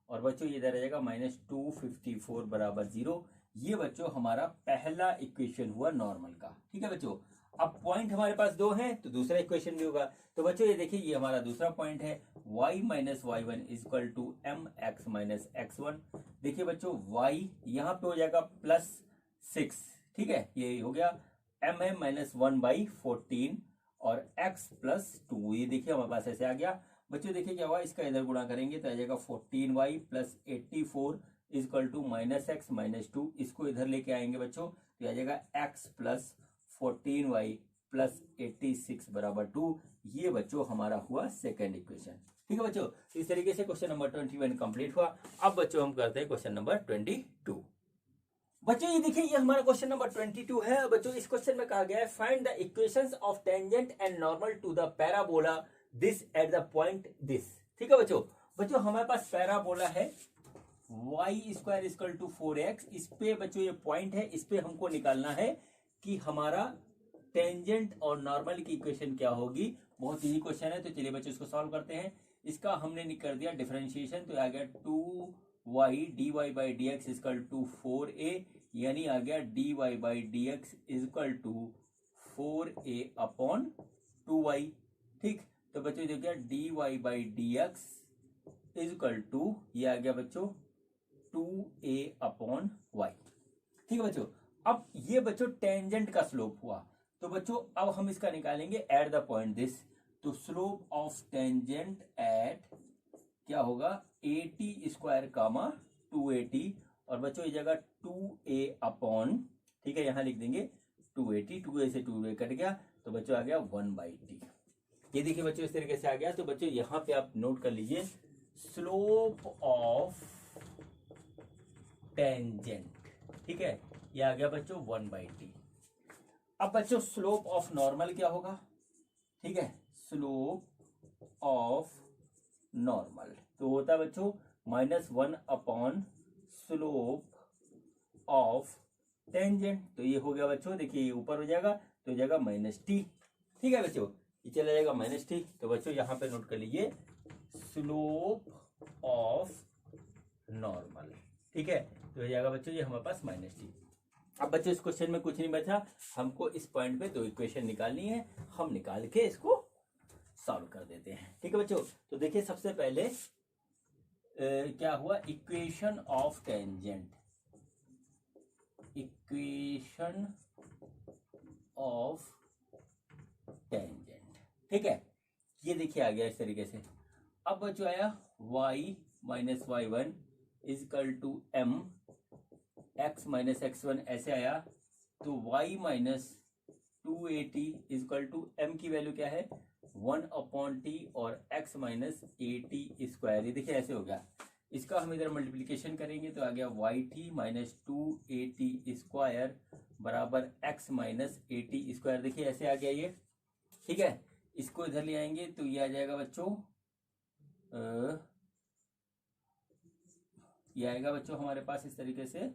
और बच्चों ये इधर आ जाएगा -254 बराबर 0। ये बच्चों हमारा पहला इक्वेशन हुआ नॉर्मल का। ठीक है बच्चों, अब पॉइंट हमारे पास 2 हैं, तो दूसरा इक्वेशन भी होगा। तो बच्चों ये देखिए, ये हमारा दूसरा पॉइंट है, y minus y1 equal to mx minus x1। देखिए बच्चों y यहाँ पे हो जाएगा +6। ठीक है, ये हो गया m है -1/14, और x प्लस 2, ये देखिए हमारे पास ऐसे आ गया। बच्चों देखिए क्या हुआ, इसका इधर गुणा करेंगे तो आ जाएगा 14y plus 84 equal to minus X minus 2। इसको इधर लेके आएंगे बच्चों तो आ जाएगा x प्लस 14y प्लस 86 बराबर 2। ये बच्चों हमारा हुआ सेकेंड इक्वेशन। ठीक है बच्चों, इस तरीके से क्वेश्चन नंबर 21 कंप्लीट हुआ। अब बच्चों हम करते हैं क्वेश्चन नंबर 22। बच्चों ये देखिए, ये हमारा क्वेश्चन नंबर 22 है। बच्चों इस क्वेश्चन में कहा गया है find the equations of tangent and normal to the parabola this at the point this. ठीक है बच्चों, बच्चों हमारे पास पैराबोला है y square equal to 4x। इस पे बच्चों ये पॉइंट है, इस पे हमको निकालना है कि हमारा टेंजेंट और नॉर्मल की इक्वेशन क्या होगी। बहुत इजी क्वेश्चन है, तो चलिए बच्चों इसको सॉल्व करते हैं। इसका हमने कर दिया डिफरेंशिएशन, तो आ गया 2y dy by D X equal to 4a, यानी आ गया dy by D X equal to 4a upon 2y। ठीक, तो बच्चों जो क्या dy by D X equal to ये आ गया बच्चों 2a अपॉन y। ठीक है बच्चों, अब ये बच्चों टेंजेंट का स्लोप हुआ, तो बच्चों अब हम इसका निकालेंगे एट द पॉइंट दिस। तो स्लोप ऑफ टेंजेंट एट क्या होगा 80 स्क्वायर कामा 280, और बच्चों ये जगह 2a अपॉन, ठीक है यहाँ लिख देंगे 280, 2a से 2a कट गया तो बच्चों आ गया 1/t। ये देखिए बच्चों इस तरीके से आ गया। तो बच्चों यहाँ पे आप नोट कर लीजिए स्लोप ऑफ टेंजेंट, ठीक है ये आ गया बच्चों 1/t। अब बच्चों स्लोप ऑफ नॉर्मल क्या होगा, ठीक है स्लोप ऑफ नॉर्मल तो होता है बच्चों -1 अपॉन स्लोप ऑफ टेंजेंट। तो ये हो गया बच्चों, देखिए ये ऊपर हो जाएगा तो हो जाएगा -t। ठीक है बच्चों, ये चला जाएगा -t। तो बच्चों यहाँ पे नोट कर लीजिए स्लोप ऑफ नॉर्मल, ठीक है तो हो जाएगा बच्चों ये हमारे पास -t। अब बच्चों इस क्वेश्चन में कुछ नहीं बचा, हमको इस पॉइंट पे दो इक्वेशन निकालनी है, हम निकाल के इसको सॉल्व कर देते हैं। ठीक है बच्चों, तो देखिए सबसे पहले क्या हुआ equation of tangent, equation of tangent, ठीक है ये देखिए आ गया इस तरीके से। अब बच्चों आया y minus y1 equal to m x minus x1 ऐसे आया, तो y minus 280 equal to m की वैल्यू क्या है 1/t और x माइनस 80 स्क्वायर, ये देखिए ऐसे हो गया। इसका हम इधर मल्टीप्लीकेशन करेंगे तो आ गया yt माइनस 280 स्क्वायर बराबर x माइनस 80 स्क्वायर, देखिए ऐसे आ गया ये। ठीक है, इसको इधर ले आएंगे तो ये आ जाएगा बच्चों ये आएगा बच्चों हमारे पास इस तरीके से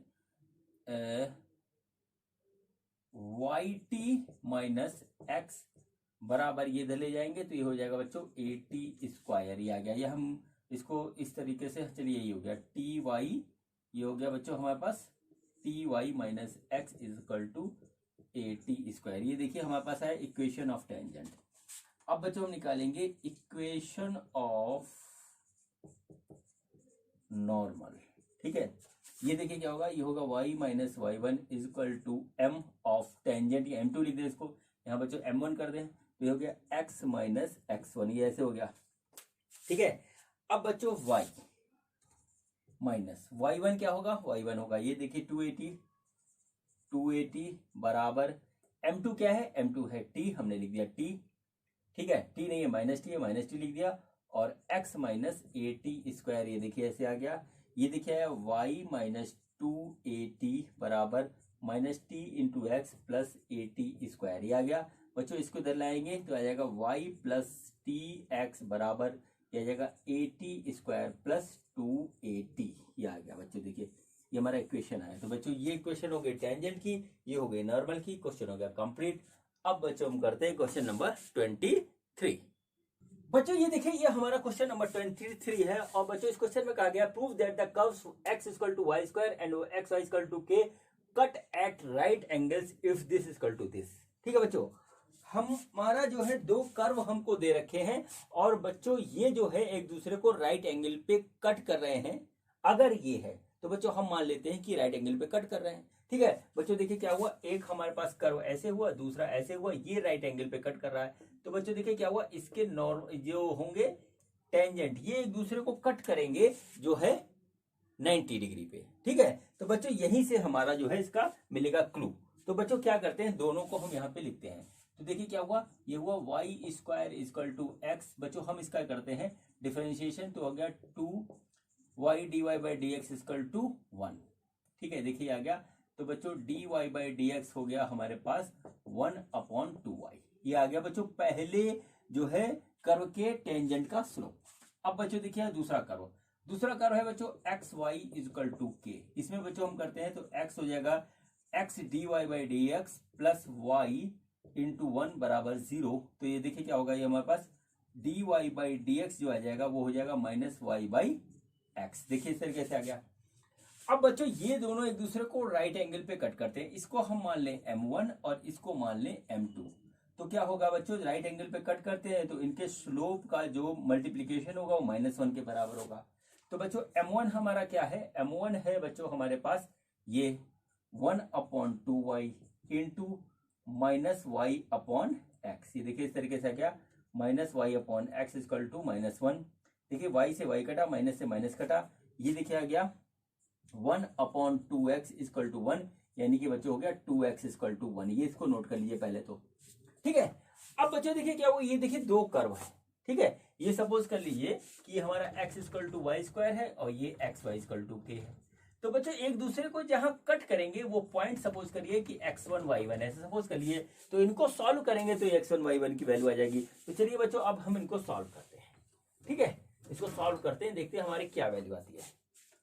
yt माइनस x बराबर ये इधर ले जाएंगे तो ये हो जाएगा बच्चों 80 स्क्वायर, ये आ गया। ये हम इसको इस तरीके से, चलिए ये हो गया ty, ये हो गया बच्चों हमारे पास ty minus x equal to 80 square. ये देखिए हमारे पास है इक्वेशन ऑफ टेंजेंट। अब बच्चों हम निकालेंगे इक्वेशन ऑफ नॉर्मल, ठीक है ये देखिए क्या होगा, ये होगा y minus y1 equal to m of tangent, ये m2 लिख दें इसको, यहाँ बच्चों m1 कर दें तो ये हो गया x माइनस x1, ये ऐसे हो गया। ठीक है, अब बच्चों y माइनस y1 क्या होगा, y1 होगा ये देखिए 280 बराबर m2 क्या है, m2 है t, हमने लिख दिया t, ठीक है t नहीं है -t है, -t लिख दिया, और x माइनस 80 स्क्वायर, ये देखिए ऐसे आ गया। ये देखिए y माइनस 280 बराबर -t into x plus 80 square, ये आ गया बच्चों। इसको इधर लाएंगे तो आ जाएगा y प्लस टी एक्स बराबर ये आ जाएगा 80 स्क्वायर प्लस 280, ये आ गया बच्चों। देखिए ये हमारा इक्वेशन आया। तो बच्चों ये इक्वेशन हो गई टेंजेंट की, ये हो गई नॉर्मल की, क्वेश्चन हो गया कंप्लीट। अब बच्चों हम करते हैं क्वेश्चन नंबर 23। बच्चों ये देखिए ये हमारा क्वेश्चन नंबर 23 है, और बच्चों इस क्वेश्चन में कहा गया prove that the curves x equal to y square and x y equal to k cut at right angles if this equal to this. ठीक है बच्चों, हमारा जो है दो कर्व हमको दे रखे हैं, और बच्चों ये जो है एक दूसरे को राइट एंगल पे कट कर रहे हैं। अगर ये है तो बच्चों हम मान लेते हैं कि राइट एंगल पे कट कर रहे हैं। ठीक है बच्चों, देखिए क्या हुआ, एक हमारे पास कर्व ऐसे हुआ, दूसरा ऐसे हुआ, ये राइट एंगल पे कट कर रहा है। तो बच्चों देखिए क्या हुआ, इसके नॉर्मल जो होंगे टेंजेंट, ये एक दूसरे को कट करेंगे जो है 90 डिग्री पे। ठीक है, तो बच्चों यहीं से हमारा जो है इसका मिलेगा क्लू। तो बच्चों क्या करते हैं, दोनों को हम यहाँ पे लिखते हैं। तो देखिए क्या हुआ, ये हुआ Y square equal to X. बच्चों हम इसका करते हैं डिफरेंशिएशन, तो हो गया 2y dy by D x equal to 1। ठीक है, देखिए आ गया। तो बच्चों dy बाई डी एक्स हो गया हमारे पास 1/2y। ये आ गया बच्चों पहले जो है कर्व के टेंजेंट का स्लोप। अब बच्चों देखिए दूसरा कर्व है बच्चों एक्स वाई इक्वल टू के। इसमें बच्चों हम करते हैं तो एक्स हो जाएगा X D Y by D X plus Y into 1 बराबर 0। तो ये देखिए क्या होगा, ये हमारे पास D Y by D X जो आ जाएगा वो हो जाएगा माइनस वाई बाई एक्स। देखिए इस तरीके से आ गया। अब बच्चों ये दोनों एक दूसरे को राइट एंगल पे कट करते हैं। इसको हम मान लें m1 और इसको मान लें m2। तो क्या होगा बच्चों, राइट एंगल पे कट करते हैं तो इनके स्लोप का जो मल्टीप्लीकेशन होगा वो -1 के बराबर होगा। तो बच्चों m1 हमारा क्या है, m1 है बच्चों हमारे पास ये 1/2y into minus Y upon X. ये देखिए इस तरीके से क्या, minus Y upon X equal to -1। देखिए वाई से वाई कटा, माइनस से माइनस कटा, ये देखिए आ गया 1/2x इक्वल टू 1, यानी कि बच्चों हो गया 2x इक्वल टू 1। ये इसको नोट कर लीजिए पहले तो। ठीक है, अब बच्चों देखिए क्या हुआ, ये देखिए दो कर्व है। ठीक है, ये सपोज कर लीजिए कि हमारा x equal to Y square है और ये एक्स वाई इक्वल टू के है। तो बच्चों एक दूसरे को जहां कट करेंगे वो पॉइंट सपोज करिए कि x1 y1 ऐसे सपोज कर लिए, तो इनको सॉल्व करेंगे तो x1 y1 की वैल्यू आ जाएगी। तो चलिए बच्चों अब हम इनको सॉल्व करते हैं। ठीक है, इसको सॉल्व करते हैं, देखते हैं हमारी क्या वैल्यू आती है।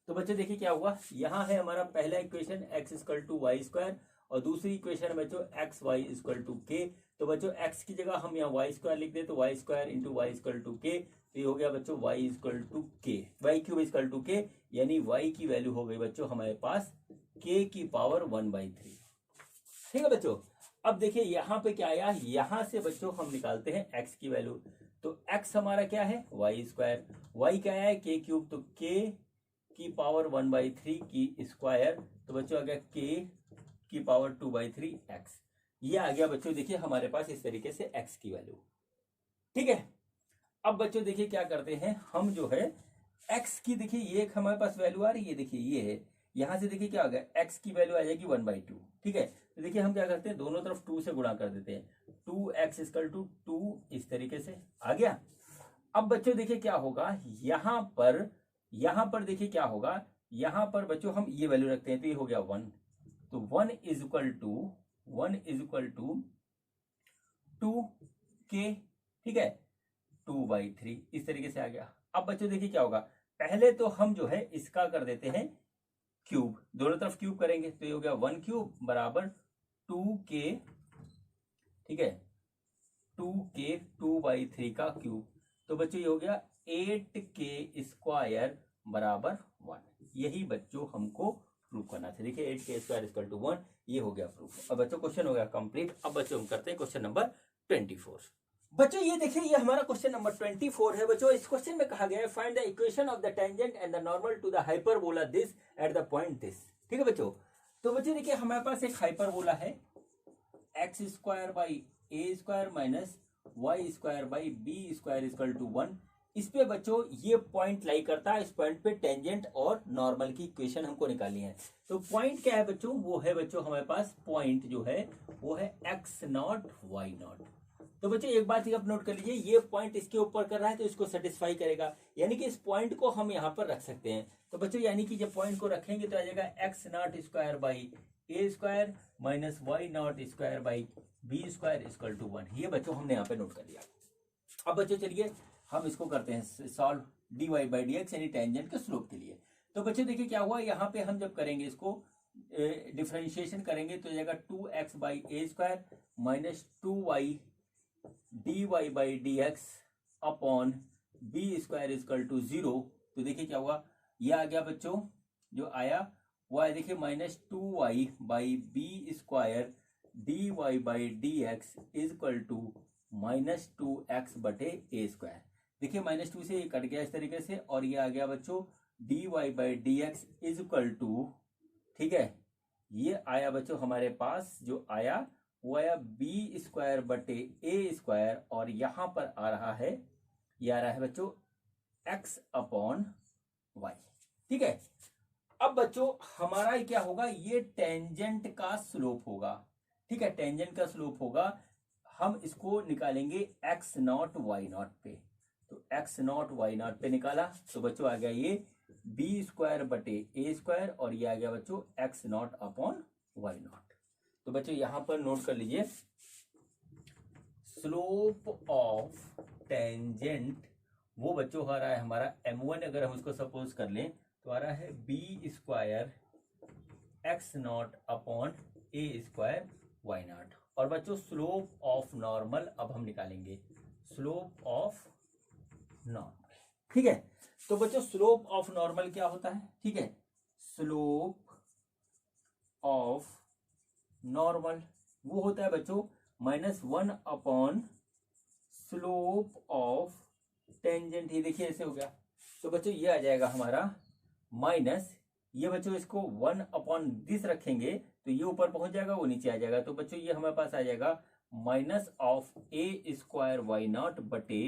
तो बच्चों देखिए क्या हुआ, यहाँ है हमारा पहला equation x equal to Y square और दूसरी इक्वेशन है बच्चों x Y equal to K. तो बच्चों x की जगह हम यहाँ वाई स्क्वायर लिख दे, तो Y square into Y equal to K. तो ये हो गया बच्चों y equal to K, Y cube equal to K, यानी y की वैल्यू हो गई बच्चों हमारे पास k की पावर 1/3। ठीक है बच्चों, अब देखिए यहाँ पे क्या आया, यहाँ से बच्चों हम निकालते हैं x की वैल्यू। तो x हमारा क्या है वाई स्क्वायर, y क्या है k क्यूब, तो k की पावर 1/3 की स्क्वायर। तो बच्चों आ गया k की पावर 2/3 x। ये आ गया बच्चों देखिए हमारे पास इस तरीके से x की वैल्यू। ठीक है, अब बच्चों देखिए क्या करते हैं हम, जो है x की देखिए ये एक हमारे पास वैल्यू आ रही है, देखिए ये है, यहां से देखिए क्या हो गया x की वैल्यू आ जाएगी 1/2। ठीक है, तो देखिए हम क्या करते हैं, दोनों तरफ 2 से गुणा कर देते हैं, 2x इक्वल टू 2 इस तरीके से आ गया। अब बच्चों देखिए क्या होगा, यहां पर देखिए क्या होगा, यहां पर बच्चों हम ये वैल्यू रखते हैं तो ये हो गया 1। तो 1 इज इक्वल टू 2k। ठीक है, 2/3 इस तरीके से आ गया। अब बच्चों देखिए क्या होगा, पहले तो हम जो है इसका कर देते हैं क्यूब, दोनों तरफ क्यूब करेंगे तो ये हो गया 1 क्यूब बराबर 2k। ठीक है, 2k 2/3 का क्यूब। तो बच्चों ये हो गया 8k स्क्वायर बराबर 1। यही बच्चों हमको प्रूव करना था। देखिए 8k स्क्वायर इक्वल टू 1, ये हो गया प्रूफ। अब बच्चों क्वेश्चन हो गया कंप्लीट। अब बच्चों हम करते हैं क्वेश्चन नंबर 24। बच्चों ये देखिए ये हमारा क्वेश्चन नंबर 24 है बच्चों। इस क्वेश्चन में कहा गया है find the equation of the tangent and the normal to the hyperbola this at the point this. ठीक है बच्चों, तो बच्चों देखिए हमारे पास एक हाइपरबोला है X square by A square minus Y square by B square equal to 1। इस पे बच्चों ये पॉइंट लाई करता है, इस पॉइंट पे टेंजेंट और नॉर्मल की इक्वेशन हमको निकालनी है। तो पॉइंट क्या है बच्चों, वो है बच्चों हमारे पास पॉइंट जो है वो है x0 y0। तो बच्चों एक बात आप नोट कर लीजिए, ये पॉइंट इसके ऊपर कर रहा है तो इसको सेटिस्फाई करेगा, यानी कि इस पॉइंट को हम यहाँ पर रख सकते हैं। तो बच्चों यानी कि जब पॉइंट को रखेंगे तो आ जाएगा x0 square by A square minus y0 square by B square equal to 1। ये बच्चों हमने यहाँ पे नोट कर लिया। अब बच्चों चलिए हम इसको करते हैं solve dy by D x यानी टेंजेंट के स्लोप के लिए। तो बच्चों देखिए क्या हुआ, यहाँ पे हम जब करेंगे इसको डिफरेंशिएशन करेंगे तो जाएगा 2x by A square minus 2y dy by D x upon B square equal to 0। तो देखिए क्या हुआ, ये आ गया बच्चों, जो आया वो आया देखिए -2y by B square dy by D x equal to -2x बटे ए स्क्वायर। देखिए -2 से ये कट गया इस तरीके से, और ये आ गया बच्चों dy by D x is equal to, ठीक है, ये आया बच्चों हमारे पास जो आया वो आया बी स्क्वायर बटे ए स्क्वायर, और यहां पर आ रहा है, ये आ रहा है बच्चों एक्स अपॉन वाई। ठीक है, अब बच्चों हमारा क्या होगा, ये टेंजेंट का स्लोप होगा। ठीक है, टेंजेंट का स्लोप होगा, हम इसको निकालेंगे एक्स नॉट वाई नॉट पे। तो एक्स नॉट वाई नॉट पे निकाला तो बच्चों आ गया ये बी स्क्वायर बटे ए स्क्वायर, और ये आ गया बच्चों x not upon y naught. तो बच्चों यहां पर नोट कर लीजिए, स्लोप ऑफ टेंजेंट वो बच्चों आ रहा है हमारा m1, अगर हम उसको सपोज कर लें तो आ रहा है b square x not upon A square why not. और बच्चों स्लोप ऑफ नॉर्मल अब हम निकालेंगे, स्लोप ऑफ नॉर्मल। ठीक है, तो बच्चों स्लोप ऑफ नॉर्मल क्या होता है, ठीक है, स्लोप ऑफ नॉर्मल वो होता है बच्चों -1 अपॉन स्लोप ऑफ टेंजेंट। ये देखिए ऐसे हो गया, तो बच्चों ये आ जाएगा हमारा माइनस, ये बच्चों इसको 1 अपॉन दिस रखेंगे तो ये ऊपर पहुंच जाएगा, वो नीचे आ जाएगा। तो बच्चों ये हमारे पास आ जाएगा minus of a square Y naught बटे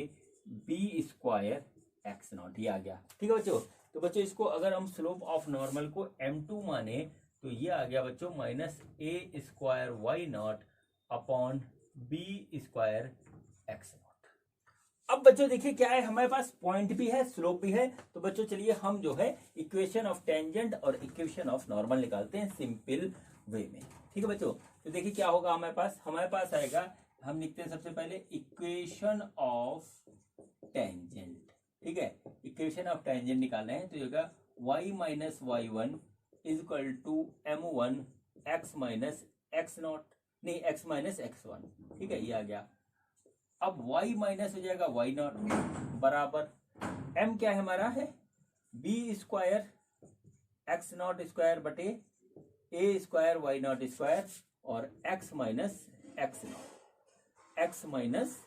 बी स्क्वायर एक्स नॉट, ये आ गया। ठीक है बच्चों, तो बच्चों इसको अगर हम स्लोप ऑफ नॉर्मल को m2 माने तो ये आ गया बच्चों minus a square why not upon B square x naught. अब बच्चों देखिए क्या है, हमारे पास पॉइंट भी है, स्लोप भी है। तो बच्चों चलिए हम जो है इक्वेशन ऑफ टेंजेंट और इक्वेशन ऑफ नॉर्मल निकालते हैं सिंपल वे में। ठीक है बच्चों, तो देखिए क्या होगा हमारे पास आएगा, हम लिखते हैं सबसे पहले इक्वेशन ऑफ टेंजेंट। ठीक है, इक्वेशन ऑफ टेंजेंट निकालना है तो ये होगा y minus y one is equal to m1 x minus x naught, नहीं x माइनस एक्स वन। ठीक है, ये आ गया। अब y माइनस हो जाएगा वाई नॉट बराबर m क्या है हमारा है b square x not square बटे ए स्क्वायर वाई नॉट स्क्वायर, और x minus x naught, x minus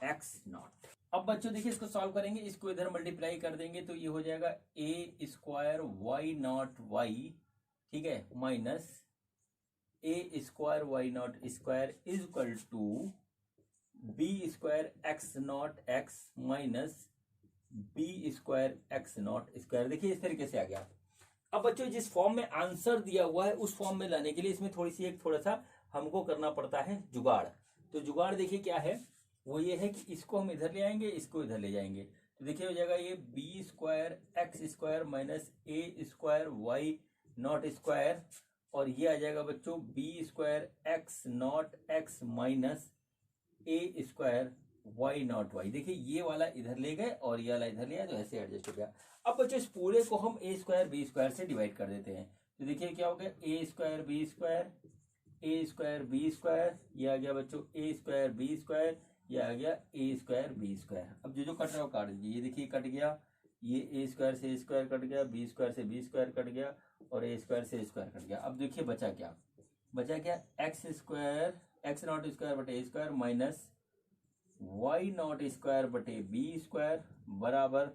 x naught. अब बच्चों देखिए इसको सॉल्व करेंगे, इसको इधर मल्टीप्लाई कर देंगे तो ये हो जाएगा a square why not y, ठीक है, minus a square why not square is equal to b square x not x minus b square x not square. देखिए इस तरीके से आ गया। अब बच्चों जिस फॉर्म में आंसर दिया हुआ है उस फॉर्म में लाने के लिए इसमें थोड़ा सा हमको करना पड़ता है जुगाड़। तो जुगाड़ देखिए क्या है, वो ये है कि इसको हम इधर ले आएंगे, इसको इधर ले जाएंगे। तो देखिए हो जाएगा ये b square x square minus a square why not square, और ये आ जाएगा बच्चों b square x not x minus a square why not y. देखिए ये वाला इधर ले गए और ये वाला इधर ले आए, तो ऐसे एडजस्ट हो गया। अब बच्चों इस पूरे को हम ए स्क्वायर बी स्क्वायर से डिवाइड कर देते हैं। तो देखिए क्या हो गया, ए स्क्वायर बी स्क्वायर, ए स्क्वायर बी स्क्वायर, ये आ गया बच्चों ए स्क्वायर बी स्क्वायर, ये आ गया ए स्क्वायर बी स्क्वायर। अब जो कट रहा है वो काट दीजिए। ये देखिए कट गया, ये ए स्क्वायर से ए स्क्वायर कट गया, बी स्क्वायर से बी स्क्वायर कट गया, और ए स्क्वायर से ए स्क्वायर कट गया। अब देखिए बचा क्या, X square x not square बटे ए square minus why not square बटे बी स्क्वायर बराबर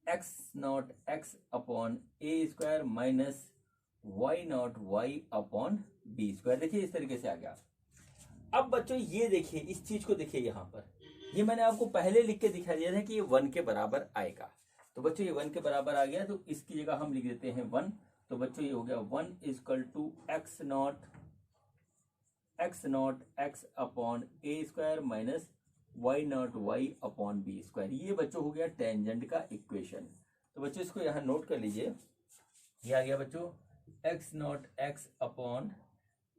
X not x upon A square minus why not Y upon B square. देखिए इस तरीके से आ गया। अब बच्चों ये देखिए इस चीज को देखिए, यहाँ पर ये मैंने आपको पहले लिख के दिखा दिया था कि ये 1 के बराबर आएगा। तो बच्चों ये 1 के बराबर आ गया, तो इसकी जगह हम लिख देते हैं 1। तो बच्चों ये हो गया 1 equal to x not x upon A square minus why not Y upon B square. ये बच्चों हो गया टेंजेंट का इक्वेशन। तो बच्चों इसको यहाँ नोट कर लीजिए, ये आ गया बच्चों x not x upon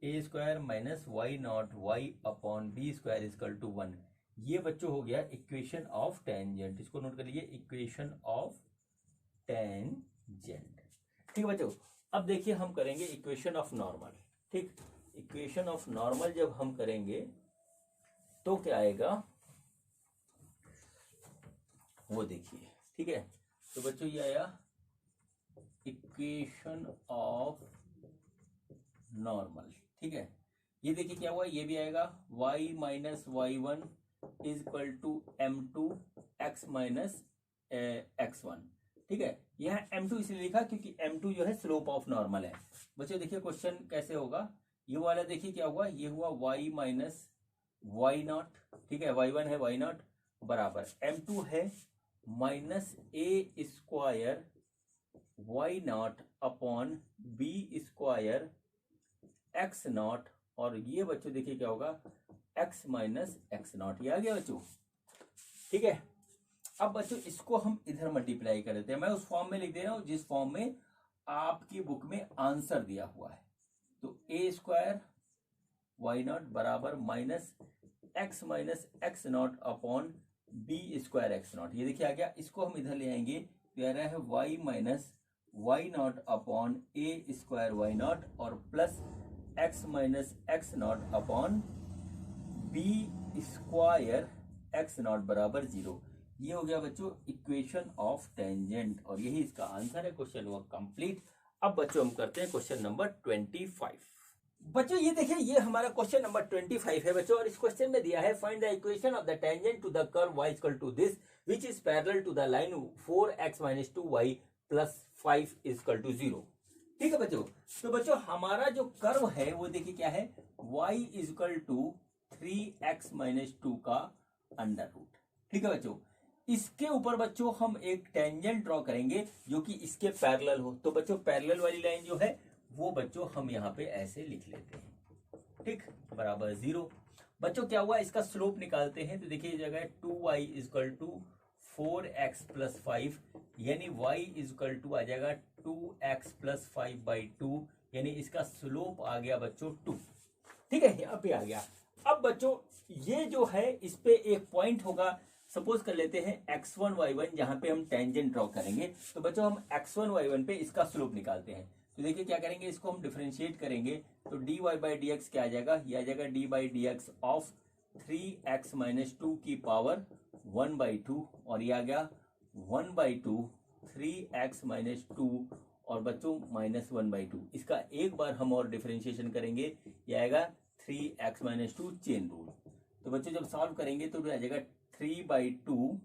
A square minus why not Y upon B square equal to 1। ये बच्चों हो गया इक्वेशन ऑफ टेंजेंट। इसको नोट कर लीजिए, इक्वेशन ऑफ टेंजेंट। ठीक है बच्चों, अब देखिए हम करेंगे इक्वेशन ऑफ नॉर्मल। ठीक, इक्वेशन ऑफ नॉर्मल जब हम करेंगे तो क्या आएगा वो देखिए। ठीक है, तो बच्चों ये आया इक्वेशन ऑफ नॉर्मल। ठीक है, ये देखिए क्या हुआ, ये भी आएगा y minus y one is equal to m2 x minus x1। ठीक है, यहाँ m2 इसलिए लिखा क्योंकि m2 जो है स्लोप ऑफ नॉर्मल है। बच्चों देखिए क्वेश्चन कैसे होगा, ये वाला देखिए क्या हुआ, ये हुआ y माइनस वाई नॉट, ठीक है, y1 है y नॉट बराबर m2 है minus a square why not upon B square x naught, और ये बच्चों देखिए क्या होगा x माइनस एक्स नॉट, ये आ गया बच्चों, ठीक है। अब बच्चों इसको हम इधर मल्टीप्लाई कर देते हैं, मैं उस फॉर्म में लिख दे रहा हूं जिस फॉर्म में आपकी बुक में आंसर दिया हुआ है। तो ए स्क्वायर वाई नॉट बराबर minus x not upon B square x naught, ये देखिए आ गया। इसको हम इधर ले आएंगे तो आ रहा है Y minus why not upon A square why not और plus X minus x not upon B square x not बराबर 0। ये हो गया बच्चों इक्वेशन ऑफ टेंजेंट, और यही इसका आंसर है। Question work complete. अब बच्चों हम करते हैं क्वेश्चन नंबर 25। बच्चों ये देखिए, ये हमारा क्वेश्चन नंबर 25 है बच्चों, और इस क्वेश्चन में दिया है find the equation of the tangent to the curve y equal to this which is parallel to the line 4x - 2y + 5 equal to 0। ठीक है बच्चों, तो बच्चों हमारा जो कर्व है वो देखिए क्या है, y इक्वल टू 3x - 2 का अंडर रूट। ठीक है बच्चों, इसके ऊपर बच्चों हम एक टेंजेंट ड्रॉ करेंगे जो कि इसके पैरेलल हो। तो बच्चों पैरेलल वाली लाइन जो है वो बच्चों हम यहाँ पे ऐसे लिख लेते हैं, ठीक, बराबर 0। बच्चों क्या हुआ, इसका स्लोप निकालते हैं तो देखिए जगह 2y इक्वल टू 4x + 5, यानी y इक्वल टू आ जाएगा 2x + 5/2, यानी इसका स्लोप आ गया बच्चों 2। ठीक है, यहाँ पे आ गया। अब बच्चों ये जो है इस पे एक पॉइंट होगा, सपोज कर लेते हैं x1 y1, जहां पे हम टेंजेंट ड्रॉ करेंगे। तो बच्चों हम x1 y1 पे इसका स्लोप निकालते हैं। तो देखिए क्या करेंगे, इसको हम डिफरेंशिएट करेंगे तो dy/dx क्या आ जाएगा, ये आ जाएगा d/dx ऑफ 3x - 2 की पावर 1/2, और ये आ गया 1/2 3x - 2 और बच्चों -1/2। इसका एक बार हम और डिफरेंशिएशन करेंगे, ये आएगा 3x - 2 चेन रूल। तो बच्चों जब सॉल्व करेंगे तो आ जाएगा 3/2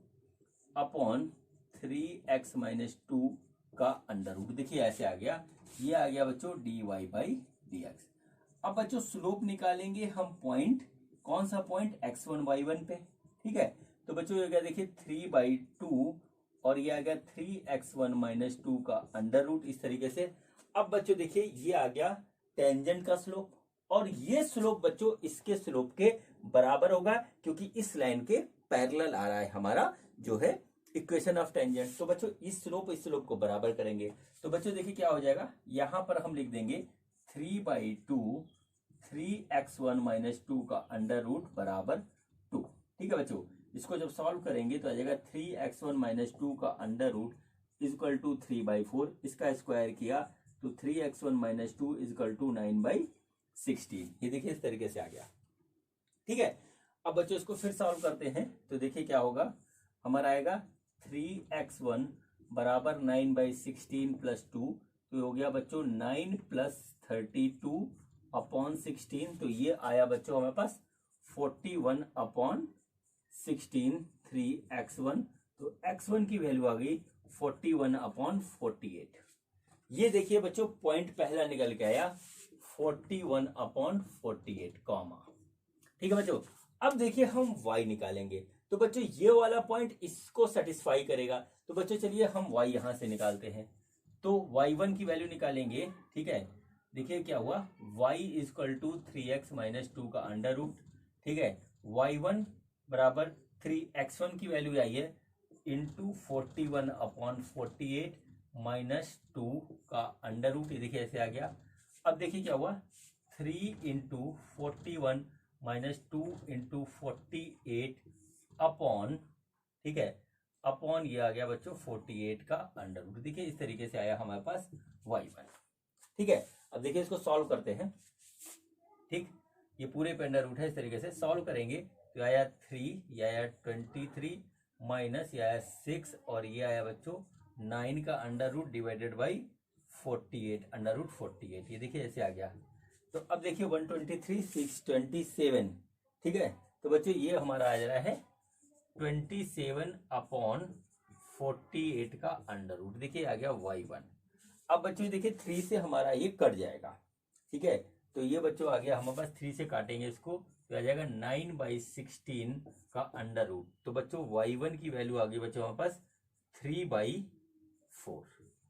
अपॉन 3x - 2 का अंडर रूट। देखिए ऐसे आ गया, ये आ गया बच्चों dy/dx। अब बच्चों स्लोप निकालेंगे हम पॉइंट, कौन सा पॉइंट, x1 y1 पे। ठीक है, तो बच्चों ये गया देखिए 3/2 और ये आ गया 3x1 - 2 का अंडर रूट, इस तरीके से। अब बच्चों देखिए ये आ गया टेंजेंट का स्लोप, और ये स्लोप बच्चों इसके स्लोप के बराबर होगा क्योंकि इस लाइन के पैरेलल आ रहा है हमारा जो है इक्वेशन ऑफ टेंजेंट। तो बच्चों इस स्लोप को बराबर करेंगे। तो बच्चों देखिए क्या हो जाएगा, यहां पर हम लिख देंगे 3/2 3x1 - 2 का अंडर रूट बराबर 2। ठीक है बच्चों, इसको जब सॉल्व करेंगे तो आ जाएगा 3x1 - 2 का अंडर रूट इक्वल टू 3/4, इसका स्क्वायर किया तो 3x1 - 2 इक्वल टू 9/16। ये देखिए इस तरीके से आ गया। ठीक है, अब बच्चों इसको फिर सॉल्व करते हैं तो देखिए क्या होगा, हमारा आएगा 3x1 बराबर 9/16 + 2, तो हो गया बच्चों 9 + 32 अपॉन 16, तो ये आया बच्चों हमारे पास 41 अपॉन 16 3x1, तो x1 की वैल्यू आ गई 41 अपॉन 48। ये देखिए बच्चों पॉइंट पहला निकल के आया 41 अपॉन 48 कॉमा। ठीक है बच्चों, अब देखिए हम y निकालेंगे तो बच्चों ये वाला पॉइंट इसको सेटिस्फाई करेगा। तो बच्चों चलिए हम y यहां से निकालते हैं, तो y1 की वैल्यू निकालेंगे। ठीक है, देखिए क्या हुआ, y इक्वल टू 3x - 2 का अंडर रूट। ठीक है, y1 बराबर 3x1 की वैल्यू आई है इंटू 41 अपॉन 48 -2 का अंडर रूट, ये देखिए ऐसे आ गया। अब देखिए क्या हुआ, 3 × 41 -2 × 48 अपॉन, ठीक है, अपॉन ये आ गया बच्चों 48 का अंडर रूट। देखिए इस तरीके से आया हमारे पास y1। ठीक है, अब देखिए इसको सॉल्व करते हैं। ठीक, ये पूरे पे अंडर रूट है, इस तरीके से सॉल्व करेंगे तो आया 3, ये आया 23 माइनस ये आया 6 और ये आया बच्चों 9 का under root divided by 48 under root 48। ये देखिए ऐसे आ गया। तो अब देखिए 123 627। ठीक है, तो बच्चों ये हमारा आ जा रहा है 27 अपॉन 48 का अंडर रूट, देखिए आ गया y1। अब बच्चों देखिए 3 से हमारा ये कट जाएगा, ठीक है, तो ये बच्चों आ गया हमारे पास, 3 से काटेंगे इसको तो आ जाएगा 9/16 का अंडर रूट। तो बच्चों y1 की वैल्यू आ गई बच्चों हमारे पास 3/4,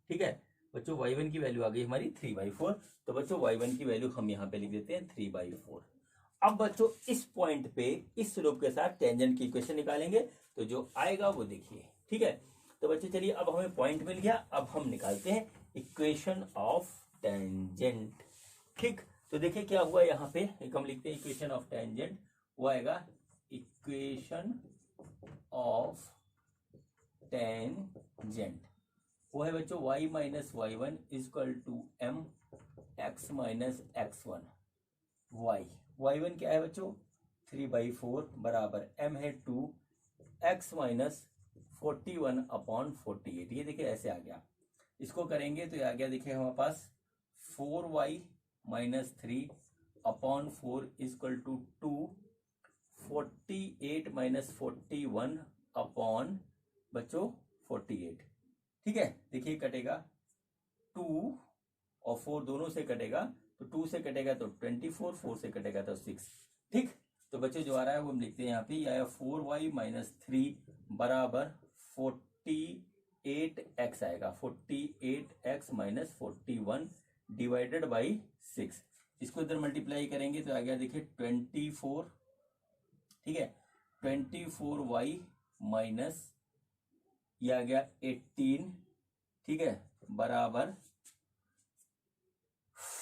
ठीक है बच्चों, y1 की वैल्यू आ गई हमारी 3/4। तो बच्चों y1 की वैल्यू हम यहाँ पे लिख देते हैं 3/4। अब बच्चों इस पॉइंट पे इस स्लोप के साथ टेंजेंट की इक्वेशन निकालेंगे, तो जो आएगा वो देखिए, ठीक है। तो बच्चों चलिए अब हमें पॉइंट मिल गया, अब हम निकालते हैं इक्वेशन ऑफ टेंजेंट, ठीक। तो देखिए क्या हुआ यहाँ पे, एक हम लिखते हैं इक्वेशन ऑफ टेंजेंट, वो आएगा इक्वेशन ऑफ टेंजेंट, वो है बच्चों y minus y1 equal to m x minus x1 y1 क्या है बच्चों 3/4 बराबर m है 2 x माइनस 41/48, ये देखिए ऐसे आ गया। इसको करेंगे तो ये आ गया देखिए हमारे पास 4y minus 3/4 equal to 2 48 minus 41 upon बच्चों 48, ठीक है। देखिए कटेगा 2 और 4 दोनों से कटेगा, तो 2 से कटेगा तो 24, 4 से कटेगा तो 6, ठीक। तो बच्चों जो आ रहा है वो हम लिखते हैं यहाँ पे, यह आया 4y माइनस 3 बराबर 48x आएगा, 48x माइनस 41 डिवाइडेड बाई 6। इसको इधर मल्टीप्लाई करेंगे तो आ गया देखिए 24, ठीक है, 24y माइनस ये आ गया 18, ठीक है, बराबर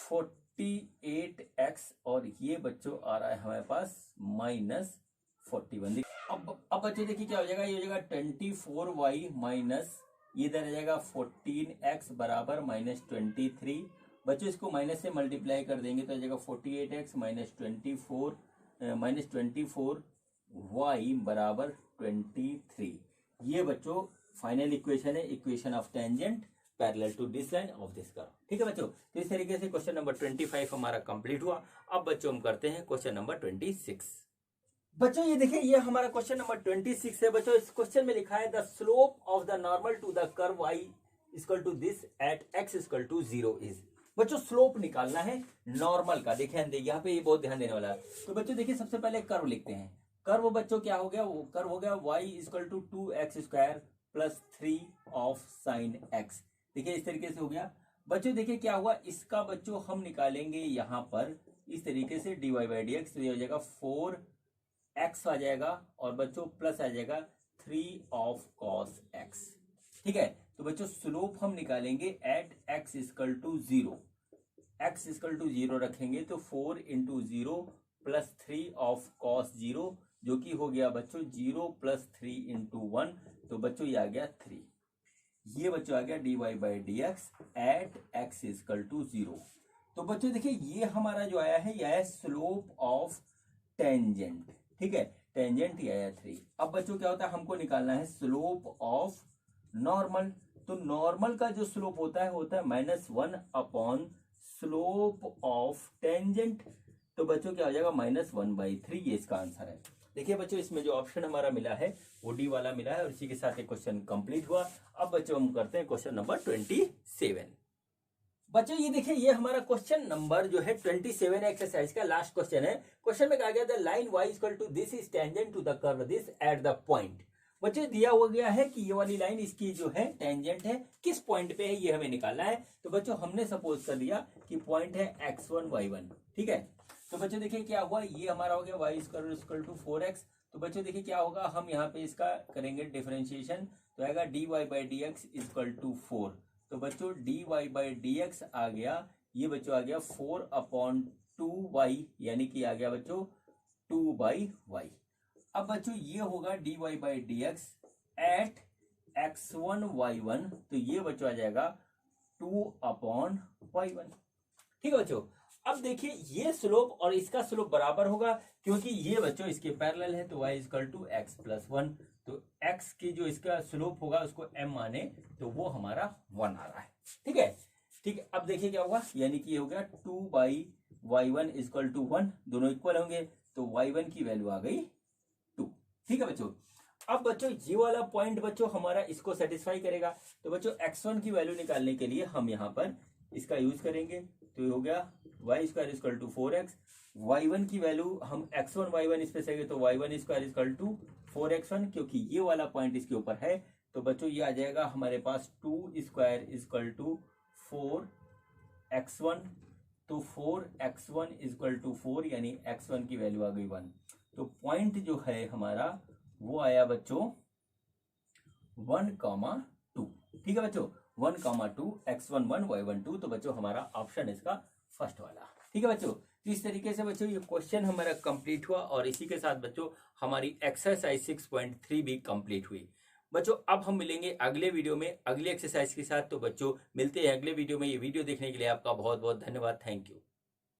48x, और ये बच्चों आ रहा है हमारे पास माइनस 41। अब बच्चों देखिए क्या हो जाएगा, ये हो जाएगा 24y माइनस ये इधर आ जाएगा 14x बराबर माइनस 23। बच्चों इसको माइनस से मल्टीप्लाई कर देंगे तो आ जाएगा 48x माइनस 24y बराबर 23। ये बच्चों फाइनल इक्वेशन है, equation of tangent parallel to this line of this curve, ठीक है बच्चों। तो इस तरीके से क्वेश्चन नंबर 25 हमारा कंप्लीट हुआ। अब बच्चों हम करते हैं क्वेश्चन नंबर 26। बच्चों ये देखिए ये हमारा क्वेश्चन नंबर 26 है बच्चों। इस क्वेश्चन में लिखा है the slope of the normal to the curve y equal to this at x equal to 0 is. बच्चों स्लोप निकालना है नॉर्मल का, देखिए यहाँ पे ये बहुत ध्यान देने वाला है। तो बच्चों देखिए सबसे पहले कर्व लिखते हैं। कर्व बच्चों क्या हो गया, वो कर्व हो गया y equal to 2x square plus 3 of sine x। देखिए इस तरीके से हो गया। बच्चों देखिए क्या हुआ, इसका बच्चों हम निकालेंगे यहाँ पर इस तरीके से dy बाई डी एक्स, तो ये हो जाएगा 4x आ जाएगा और बच्चों प्लस आ जाएगा 3 ऑफ कॉस x, ठीक है। तो बच्चों स्लोप हम निकालेंगे at x equal to 0, x equal to 0 रखेंगे तो 4 इंटू 0 प्लस 3 ऑफ कॉस 0, जो कि हो गया बच्चों 0 प्लस 3 इंटू 1, तो बच्चों ये आ गया 3। ये बच्चों आ गया dy by D x at x equal to 0। तो बच्चों देखिए ये हमारा जो आया है, यह है स्लोप ऑफ टेंजेंट, ठीक है, टेंजेंट ही आया 3। अब बच्चों क्या होता है, हमको निकालना है स्लोप ऑफ नॉर्मल। तो नॉर्मल का जो स्लोप होता है -1 अपॉन स्लोप ऑफ टेंजेंट। तो बच्चों क्या हो जाएगा -1/3, ये इसका आंसर है। देखिए बच्चों इसमें जो ऑप्शन हमारा मिला है वो डी वाला मिला है, और इसी के साथ एक क्वेश्चन कंप्लीट हुआ। अब बच्चों हम करते हैं क्वेश्चन नंबर 27। बच्चों ये देखिए ये हमारा क्वेश्चन नंबर जो है 27 एक्सरसाइज का लास्ट क्वेश्चन है। क्वेश्चन में कहा गया the line y equal to this is tangent to the curve this at the point. बच्चों दिया हुआ गया है कि ये वाली लाइन इसकी जो है टेंजेंट है, किस पॉइंट पे है ये हमें निकालना है। तो बच्चों हमने सपोज कर लिया कि पॉइंट है x1 y1, ठीक है। तो बच्चों देखिए क्या हुआ, ये हमारा हो गया y इक्वल टू 4x। तो बच्चों देखिए क्या होगा, हम यहाँ पे इसका करेंगे डिफरेंशिएशन, तो आएगा dy by D x equal to 4। तो बच्चों dy बाई डी एक्स आ गया, ये बच्चों आ गया 4/2y, यानी कि आ गया बच्चों 2/y। अब बच्चों ये होगा dy by D x at x1 y1, तो ये बच्चों आ जाएगा 2/y1, ठीक है बच्चों। अब देखिए ये स्लोप और इसका स्लोप बराबर होगा, क्योंकि ये बच्चों इसके पैरेलल है, तो y equal to x plus 1। तो x की जो इसका स्लोप होगा उसको m माने, तो वो हमारा 1 आ रहा है, ठीक है। ठीक है, अब देखिए क्या हुआ, यानी कि ये हो गया 2/y1 इक्वल टू 1, दोनों इक्वल होंगे, तो y1 की वैल्यू आ गई 2, ठीक है बच्चों। अब बच्चों ये वाला पॉइंट बच्चों हमारा इसको सेटिस्फाई करेगा। तो बच्चों x1 की वैल्यू निकालने के लिए हम यहाँ पर इसका यूज करेंगे। तो ये हो गया Y square equal to 4x। y1 की वैल्यू हम x1 y1 इस पे सकेंगे तो y1 square equal to 4x1, क्योंकि ये वाला पॉइंट इसके ऊपर है। तो बच्चों ये आ जाएगा हमारे पास 2 स्क्वायर इक्वल टू 4x1। तो 4x1 इक्वल टू 4 यानी x1 की वैल्यू आ गई 1। तो पॉइंट जो है हमारा वो आया बच्चों 1,2। ठीक है बच्चों, 1,2 x1 1 y1 2। तो बच्चों हमारा ऑप्शन इसका फर्स्ट वाला। ठीक है बच्चों, तो इस तरीके से बच्चों ये क्वेश्चन हमारा कंप्लीट हुआ और इसी के साथ बच्चों हमारी एक्सरसाइज 6.3 भी कंप्लीट हुई। बच्चों अब हम मिलेंगे अगले वीडियो में अगली एक्सरसाइज के साथ। तो बच्चों मिलते हैं अगले वीडियो में। ये वीडियो देखने के लिए आपका बहुत बहुत धन्यवाद। Thank you.